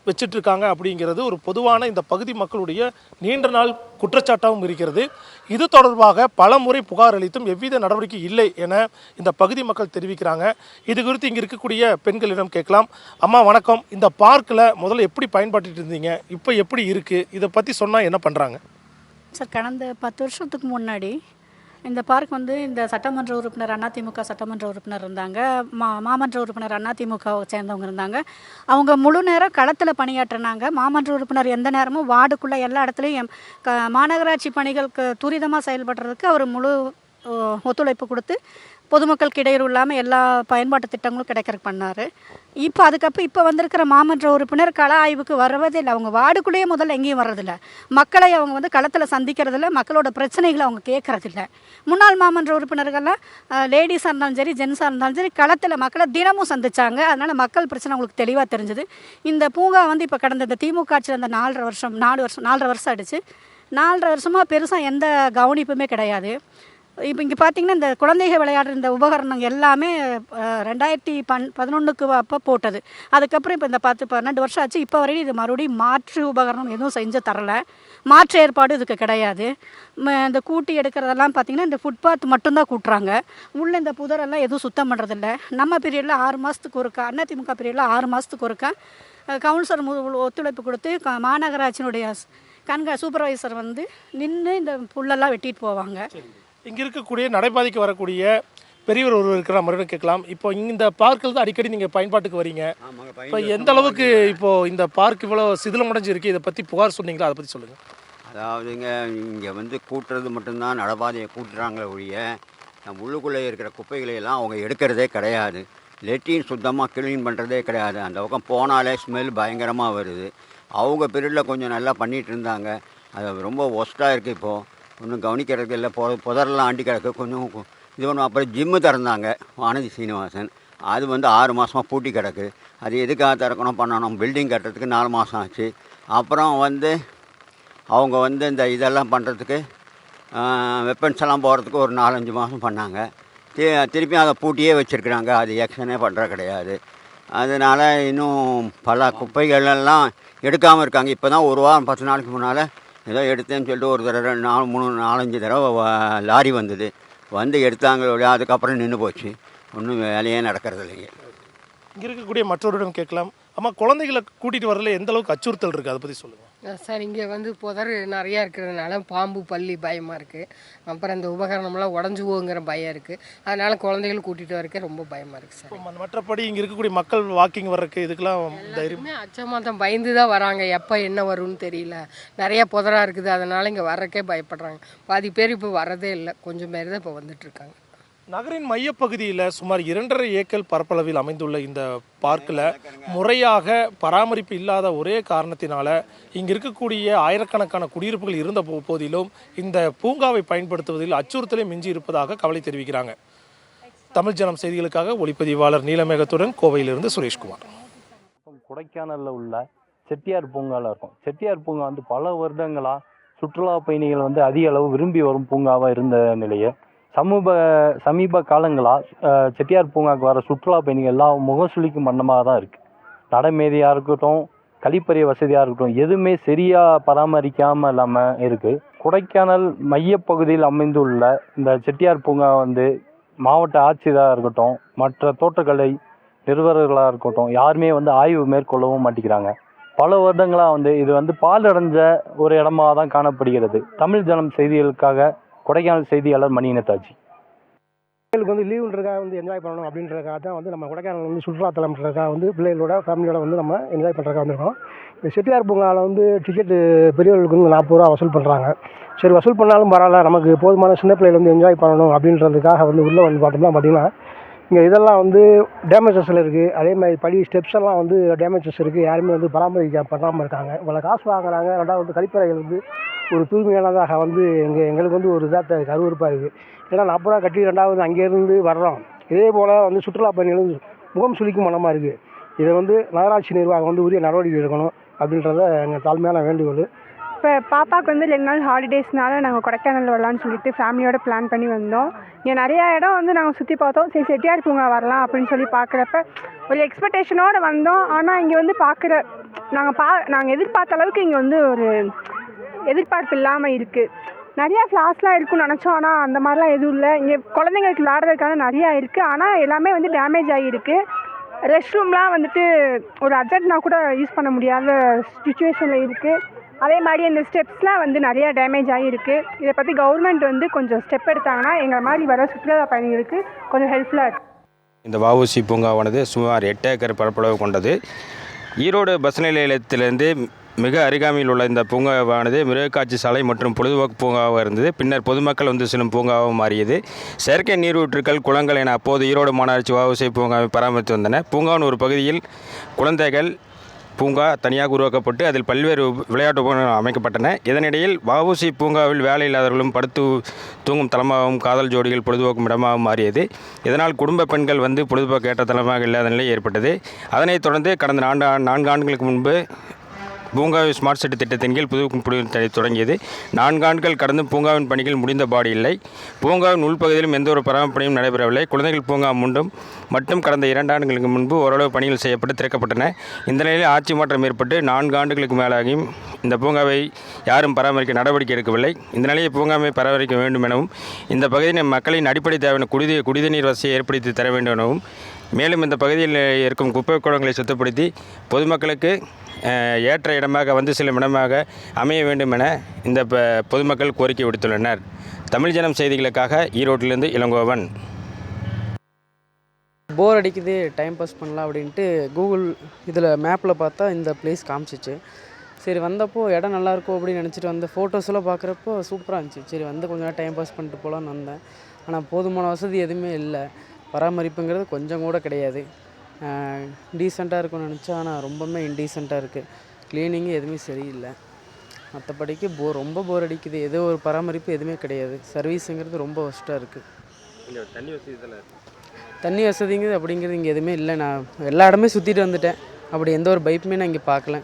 வச்சிட்ருக்காங்க அப்படிங்கிறது ஒரு பொதுவான இந்த பகுதி மக்களுடைய நீண்ட நாள் குற்றச்சாட்டாகவும் இருக்கிறது. இது தொடர்பாக பல முறை புகார் அளித்தும் எவ்வித நடவடிக்கை இல்லை என இந்த பகுதி மக்கள் தெரிவிக்கிறாங்க. இது குறித்து இங்கே இருக்கக்கூடிய பெண்களிடம் கேட்கலாம். அம்மா வணக்கம். இந்த பார்க்கில் முதல்ல எப்படி பயன்படுத்திட்டு இருந்தீங்க, இப்போ எப்படி இருக்குது, இதை பற்றி சொன்னால் என்ன பண்ணுறாங்க? சார், கடந்த 10 வருஷத்துக்கு முன்னாடி இந்த பார்க் வந்து இந்த சட்டமன்ற உறுப்பினர் அதிமுக சட்டமன்ற உறுப்பினர் இருந்தாங்க, மாமன்ற உறுப்பினர் அதிமுகவை சேர்ந்தவங்க இருந்தாங்க. அவங்க முழு நேரம் களத்தில் பணியாற்றினாங்க. மாமன்ற உறுப்பினர் எந்த நேரமும் வார்டுக்குள்ளே எல்லா இடத்துலையும் மாநகராட்சி பணிகளுக்கு துரிதமாக செயல்படுறதுக்கு அவர் முழு ஒத்துழைப்பு கொடுத்து பொதுமக்களுக்கு இடையூறு இல்லாமல் எல்லா பயன்பாட்டு திட்டங்களும் கிடைக்கிறதுக்கு பண்ணார். இப்போ வந்திருக்கிற மாமன்ற உறுப்பினர் கள ஆய்வுக்கு வரவே இல்லை. அவங்க வார்டுக்குள்ளேயே முதல்ல எங்கேயும் வர்றதில்ல. மக்களை அவங்க வந்து களத்தில் சந்திக்கிறதில்ல, மக்களோட பிரச்சனைகளை அவங்க கேட்கறதில்ல. முன்னாள் மாமன்ற உறுப்பினர்கள்லாம் லேடிஸாக இருந்தாலும் சரி ஜென்ஸாக இருந்தாலும் சரி களத்தில் மக்களை தினமும் சந்திச்சாங்க. அதனால் மக்கள் பிரச்சனை அவங்களுக்கு தெளிவாக தெரிஞ்சுது. இந்த பூங்கா வந்து இப்போ கடந்த இந்த திமுக ஆட்சியில் அந்த 4.5 வருஷம் ஆகிடுச்சு. 4.5 வருஷமாக பெருசாக எந்த கவனிப்புமே கிடையாது. இப்போ இங்கே பார்த்தீங்கன்னா இந்த குழந்தைகள் விளையாடுற இந்த உபகரணங்கள் எல்லாமே 2011 அப்போ போட்டது. அதுக்கப்புறம் இப்போ இந்த 10-12 வருஷம் ஆச்சு. இப்போ வரையும் இது மறுபடியும் மாற்று உபகரணம் எதுவும் செஞ்சு தரல. மாற்று ஏற்பாடு இதுக்கு கிடையாது. இந்த கூட்டி எடுக்கிறதெல்லாம் பார்த்திங்கன்னா இந்த ஃபுட்பாத் மட்டும்தான் கூட்டுறாங்க. உள்ளே இந்த புதரெல்லாம் எதுவும் சுத்தம் பண்ணுறதில்ல. நம்ம பீரியடில் 6 மாதத்துக்கு ஒருக்கா, அதிமுக பீரியடில் 6 மாதத்துக்கு ஒருக்கா கவுன்சிலர் ஒத்துழைப்பு கொடுத்து மாநகராட்சியினுடைய சூப்பர்வைசர் வந்து நின்று இந்த புல்லெல்லாம் வெட்டிட்டு போவாங்க. இங்கே இருக்கக்கூடிய நடைபாதைக்கு வரக்கூடிய பெரியவர் ஒருவர் இருக்கிற மறுபடியும் கேட்கலாம். இப்போ இந்த பார்க்கில் தான் அடிக்கடி நீங்கள் பயன்பாட்டுக்கு வரீங்க. இப்போ எந்த அளவுக்கு இப்போது இந்த பார்க் இவ்வளோ சிதிலமடைஞ்சு இருக்குது, இதை பற்றி புகார் சொன்னீங்களா, அதை பற்றி சொல்லுங்கள். அதாவதுங்க, இங்கே வந்து கூட்டுறது மட்டும்தான் நடைபாதையை கூட்டுறாங்களே ஒழிய நம்ம உள்ளுக்குள்ளே இருக்கிற குப்பைகளை எல்லாம் அவங்க எடுக்கிறதே கிடையாது. லெட்டின் சுத்தமாக க்ளீன் பண்ணுறதே கிடையாது. அந்த பக்கம் போனாலே ஸ்மெல் பயங்கரமாக வருது. அவங்க பீரியடில் கொஞ்சம் நல்லா பண்ணிகிட்டு இருந்தாங்க. அது ரொம்ப ஒஸ்ட்டாக இருக்குது. இப்போது ஒன்றும் கவனிக்கிறதுக்கு இல்லை. புதரெல்லாம் ஆண்டி கிடக்கு. கொஞ்சம் இது பண்ணுவோம். அப்புறம் ஜிம்மு திறந்தாங்க வானதி சீனிவாசன். அது வந்து 6 மாதமாக பூட்டி கிடக்கு. அது எதுக்காக திறக்கணும் பண்ணணும், பில்டிங் கட்டுறதுக்கு 4 மாதம் ஆச்சு. அப்புறம் வந்து அவங்க வந்து இந்த இதெல்லாம் பண்ணுறதுக்கு வெப்பன்ஸ் எல்லாம் போகிறதுக்கு ஒரு 4-5 மாதம் பண்ணாங்க. திருப்பியும் அதை பூட்டியே வச்சுருக்குறாங்க. அது ஆக்ஷனே பண்ணுற கிடையாது. அதனால் இன்னும் பல குப்பைகளெல்லாம் எடுக்காமல் இருக்காங்க. இப்போ தான் ஒரு வாரம் 10 நாளைக்கு முன்னால் ஏதோ எடுத்தேன்னு சொல்லிட்டு ஒரு தடவை 4-5 தடவை லாரி வந்தது. வந்து எடுத்தாங்க. அதுக்கப்புறம் நின்று போச்சு. ஒன்றும் வேலையே நடக்கிறது இல்லைங்க. இங்கே இருக்கக்கூடிய மற்றவரிடம் கேட்கலாம். அம்மா, குழந்தைகளை கூட்டிகிட்டு வரல எந்த அளவுக்கு அச்சுறுத்தல் இருக்குது, அதை பற்றி சொல்லுங்கள். சார், இங்கே வந்து புதர் நிறையா இருக்கிறதுனால பாம்பு பல்லி பயமாக இருக்குது. அப்புறம் இந்த உபகரணம்லாம் உடஞ்சி போங்கிற பயம் இருக்குது. அதனால் குழந்தைகள் கூட்டிகிட்டு வரக்க ரொம்ப பயமாக இருக்குது சார். மற்றபடி இங்கே இருக்கக்கூடிய மக்கள் வாக்கிங் வர்றதுக்கு இதுக்கெல்லாம் தைரியமே அச்சமாக தான் பயந்து தான் வராங்க. எப்போ என்ன வரும்னு தெரியல. நிறையா புதராக இருக்குது. அதனால் இங்கே வர்றக்கே பயப்படுறாங்க. பாதி பேர் இப்போ வரதே இல்லை. கொஞ்சம் பேர் தான் இப்போ வந்துட்டுருக்காங்க. நகரின் மையப்பகுதியில் சுமார் 2.5 ஏக்கர் பரப்பளவில் அமைந்துள்ள இந்த பார்க்கில் முறையாக பராமரிப்பு இல்லாத ஒரே காரணத்தினால இங்கே இருக்கக்கூடிய ஆயிரக்கணக்கான குடியிருப்புகள் இருந்த போதிலும் இந்த பூங்காவை பயன்படுத்துவதில் அச்சுறுத்தலை மிஞ்சி இருப்பதாக கவலை தெரிவிக்கிறாங்க. தமிழ் ஜனம் செய்திகளுக்காக ஒளிப்பதிவாளர் நீலமேகத்துடன் கோவையிலிருந்து சுரேஷ்குமார். கொடைக்கானலில் உள்ள செட்டியார் பூங்காவில் இருக்கும். செட்டியார் பூங்கா வந்து பல வருடங்களாக சுற்றுலா பயணிகள் வந்து அதிக அளவு விரும்பி வரும் பூங்காவாக இருந்த நிலையை சமீப காலங்களாக செட்டியார் பூங்காவுக்கு வர சுற்றுலா பயணிகள் எல்லாம் முகசுளிக்கும் வண்ணமாக தான் இருக்குது. நடைமேதையாக இருக்கட்டும், கழிப்பறை வசதியாக இருக்கட்டும், எதுவுமே சரியாக பராமரிக்காமல் இல்லாமல் இருக்குது. கொடைக்கானல் மையப்பகுதியில் அமைந்துள்ள இந்த செட்டியார் பூங்கா வந்து மாவட்ட ஆட்சியராக இருக்கட்டும், மற்ற தோட்டக்கலை நிறுவனர்களாக இருக்கட்டும், யாருமே வந்து ஆய்வு மேற்கொள்ளவும் மாட்டேங்கிறாங்க. பல வருடங்களாக வந்து இது வந்து பாலடைஞ்ச ஒரு இடமாக தான் காணப்படுகிறது. தமிழ் ஜனம் செய்திகளுக்காக கொடைக்கானல் செய்தியாளர் மணி நேதாஜி. பிள்ளைகளுக்கு வந்து லீவுன்றதுக்காக வந்து என்ஜாய் பண்ணணும் அப்படின்றதுக்காக தான் வந்து நம்ம கொடைக்கானல் வந்து சுற்றுலாத்தலம்ன்றதுக்காக வந்து பிள்ளைகளோட ஃபேமிலியோட வந்து நம்ம என்ஜாய் பண்ணுறதுக்காக வந்திருக்கோம். இந்த செட்டியார் பூங்காவில் வந்து டிக்கெட்டு பெரியவர்களுக்கு வந்து 40 ரூபா வசூல் பண்ணுறாங்க. சரி, வசூல் பண்ணாலும் பரவாயில்ல, நமக்கு போதுமான சின்ன பிள்ளைகள் வந்து என்ஜாய் பண்ணணும் அப்படின்றதுக்காக வந்து உள்ளே வந்து பார்த்தோம்னா பார்த்திங்கன்னா இங்கே இதெல்லாம் வந்து டேமேஜஸில் இருக்குது. அதே மாதிரி படி ஸ்டெப்ஸ் எல்லாம் வந்து டேமேஜஸ் இருக்குது. யாருமே வந்து பண்ணாமல் இருக்காங்க. இவ்வளோ காசு வாங்குறாங்க. ரெண்டாவது வந்து கழிப்பறைகள் வந்து ஒரு தூய்மையானதாக வந்து எங்களுக்கு வந்து ஒரு இதாக அருவருப்பாக இருக்குது. ஏன்னா 40 ரூபா கட்டி ரெண்டாவது அங்கேருந்து வர்றோம். இதே போல் வந்து சுற்றுலா பயணிகள் முகம் சுளிக்கும் மனமாக இருக்குது. இதை வந்து நகராட்சி நிர்வாகம் வந்து உரிய நடவடிக்கை எடுக்கணும் அப்படின்றத எங்கள் தாழ்மையான வேண்டுகோள். இப்போ பாப்பாவுக்கு வந்து 2 நாள் ஹாலிடேஸ்னால நாங்கள் கொடைக்கானல் வரலான்னு சொல்லிட்டு ஃபேமிலியோட பிளான் பண்ணி வந்தோம். இங்கே நிறையா இடம் வந்து நாங்கள் சுற்றி பார்த்தோம். சரி, செட்டியார் பூங்கா வரலாம் அப்படின்னு சொல்லி பார்க்குறப்ப ஒரு எக்ஸ்பெக்டேஷனோடு வந்தோம். ஆனால் இங்கே வந்து நாங்கள் எதிர்பார்த்த அளவுக்கு இங்கே வந்து ஒரு எதிர்பார்ப்பு இல்லாமல் இருக்குது. நிறையா ஃப்ளாஸ்லாம் இருக்குன்னு நினச்சோம். ஆனால் அந்த மாதிரிலாம் எதுவும் இல்லை. இங்கே குழந்தைங்களுக்கு விளாடுறதுக்கான நிறையா இருக்குது. ஆனால் எல்லாமே வந்து டேமேஜ் ஆகியிருக்கு. ரெஸ்ட் ரூம்லாம் வந்துட்டு ஒரு அர்ஜென்ட்னா கூட யூஸ் பண்ண முடியாத சுச்சுவேஷனில் இருக்குது. அதே மாதிரி இந்த ஸ்டெப்ஸ்லாம் வந்து நிறையா டேமேஜ் ஆகியிருக்கு. இதை பற்றி கவர்மெண்ட் வந்து கொஞ்சம் ஸ்டெப் எடுத்தாங்கன்னா எங்களை மாதிரி வர சுற்றுலா பயணிகளுக்கு கொஞ்சம் ஹெல்ப்ஃபுல்லாக இருக்குது. இந்த வஉசி பூங்காவானது சுமார் 8 ஏக்கர் பரப்பளவு கொண்டது. ஈரோடு பஸ் நிலையத்திலிருந்து மிக அருகாமையில் உள்ள இந்த பூங்காவானது மிருகக்காட்சி சாலை மற்றும் பொழுதுபோக்கு பூங்காவாக இருந்தது. பின்னர் பொதுமக்கள் வந்து செல்லும் பூங்காவாக மாறியது. செயற்கை நீரூற்றுக்கள், குளங்கள் என அப்போது ஈரோடு மாநகராட்சி வஉசி பூங்காவை பராமரித்து வந்தன. பூங்காவின் ஒரு பகுதியில் குழந்தைகள் பூங்கா தனியாக உருவாக்கப்பட்டு அதில் பல்வேறு விளையாட்டு உபகரணங்கள் அமைக்கப்பட்டன. இதனிடையில் வஉசி பூங்காவில் வேலை இல்லாதவர்களும் படுத்து தூங்கும் தளமாகவும் காதல் ஜோடிகள் பொழுதுபோக்கும் இடமாகவும் மாறியது. இதனால் குடும்ப பெண்கள் வந்து பொழுதுபோக்கு ஏற்ற தளமாக இல்லாத நிலை ஏற்பட்டது. அதனைத் தொடர்ந்து கடந்த 4 ஆண்டுகளுக்கு முன்பு பூங்காவை ஸ்மார்ட் சிட்டி திட்டத்தின் கீழ் புது தொடங்கியது. 4 ஆண்டுகள் கடந்து பூங்காவின் பணிகள் முடிந்தபாடு இல்லை. பூங்காவின் உள்பகுதியிலும் எந்த ஒரு பராமரிப்பும் நடைபெறவில்லை. குழந்தைகள் பூங்கா மட்டும் கடந்த 2 ஆண்டுகளுக்கு முன்பு ஓரளவு பணிகள் செய்யப்பட்டு திறக்கப்பட்டன. இந்த நிலையில் ஆட்சி மாற்றம் ஏற்பட்டு 4 ஆண்டுகளுக்கு மேலாகியும் இந்த பூங்காவை யாரும் பராமரிக்க நடவடிக்கை எடுக்கவில்லை. இந்த நிலையை பூங்காவை பராமரிக்க வேண்டும் எனவும், இந்த பகுதியின் மக்களின் அடிப்படை தேவையான குடிநீர் வசதியை ஏற்படுத்தி தர வேண்டும் எனவும், மேலும் இந்த பகுதியில் இருக்கும் குப்பை குளங்களை சுத்தப்படுத்தி பொதுமக்களுக்கு ஏற்ற இடமாக வந்து செல்லும் இடமாக அமைய வேண்டும் என இந்த பொதுமக்கள் கோரிக்கை விடுத்துள்ளனர். தமிழ் ஜனம் செய்திகளுக்காக ஈரோட்டிலிருந்து இளங்கோவன். போர் அடிக்குது, டைம் பாஸ் பண்ணலாம் அப்படின்ட்டு கூகுள் இதில் மேப்பில் பார்த்தா இந்த பிளேஸ் காமிச்சிச்சு. சரி வந்தப்போ இடம் நல்லாயிருக்கும் அப்படின்னு நினச்சிட்டு வந்த ஃபோட்டோஸ்லாம் பார்க்குறப்போ சூப்பராக இருந்துச்சு. சரி வந்து கொஞ்சம் நேரம் டைம் பாஸ் பண்ணிட்டு போகலான்னு வந்தேன். ஆனால் போதுமான வசதி எதுவுமே இல்லை. பராமரிப்புங்கிறது கொஞ்சம் கூட கிடையாது. டீசெண்டாக இருக்கும்னு நினச்சா ஆனால் ரொம்பவுமே இன்டீசெண்டாக இருக்குது. க்ளீனிங்கு எதுவுமே சரியில்லை. மற்றபடிக்கு ரொம்ப போர் அடிக்குது. ஏதோ ஒரு பராமரிப்பு எதுவுமே கிடையாது. சர்வீஸுங்கிறது ரொம்ப ஒஸ்ட்டாக இருக்குது. தண்ணி வசதிங்கிறது அப்படிங்கிறது இங்கே எதுவுமே இல்லை. நான் எல்லா இடமே சுற்றிட்டு வந்துட்டேன். அப்படி எந்த ஒரு பைப்புமே நான் இங்கே பார்க்கல.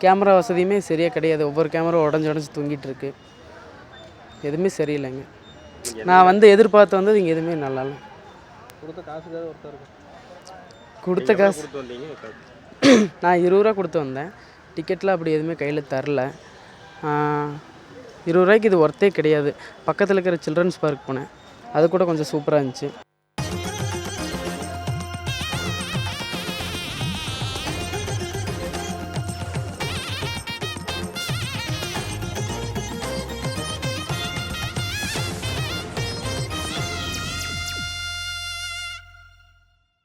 கேமரா வசதியுமே சரியாக கிடையாது. ஒவ்வொரு கேமரா உடஞ்சி தூங்கிட்டு இருக்கு. எதுவுமே சரியில்லைங்க. நான் வந்து எதிர்பார்த்து வந்தது இங்கே எதுவுமே நல்லா இல்லை. கொடுத்த காசு நான் 20 ரூபா கொடுத்து வந்தேன். டிக்கெட்லாம் அப்படி எதுவுமே கையில் தரல. 20 ரூபாய்க்கு இது ஒர்த்தே கிடையாது. பக்கத்தில் இருக்கிற சில்ட்ரன்ஸ் பார்க் போனேன். அது கூட கொஞ்சம் சூப்பராக இருந்துச்சு.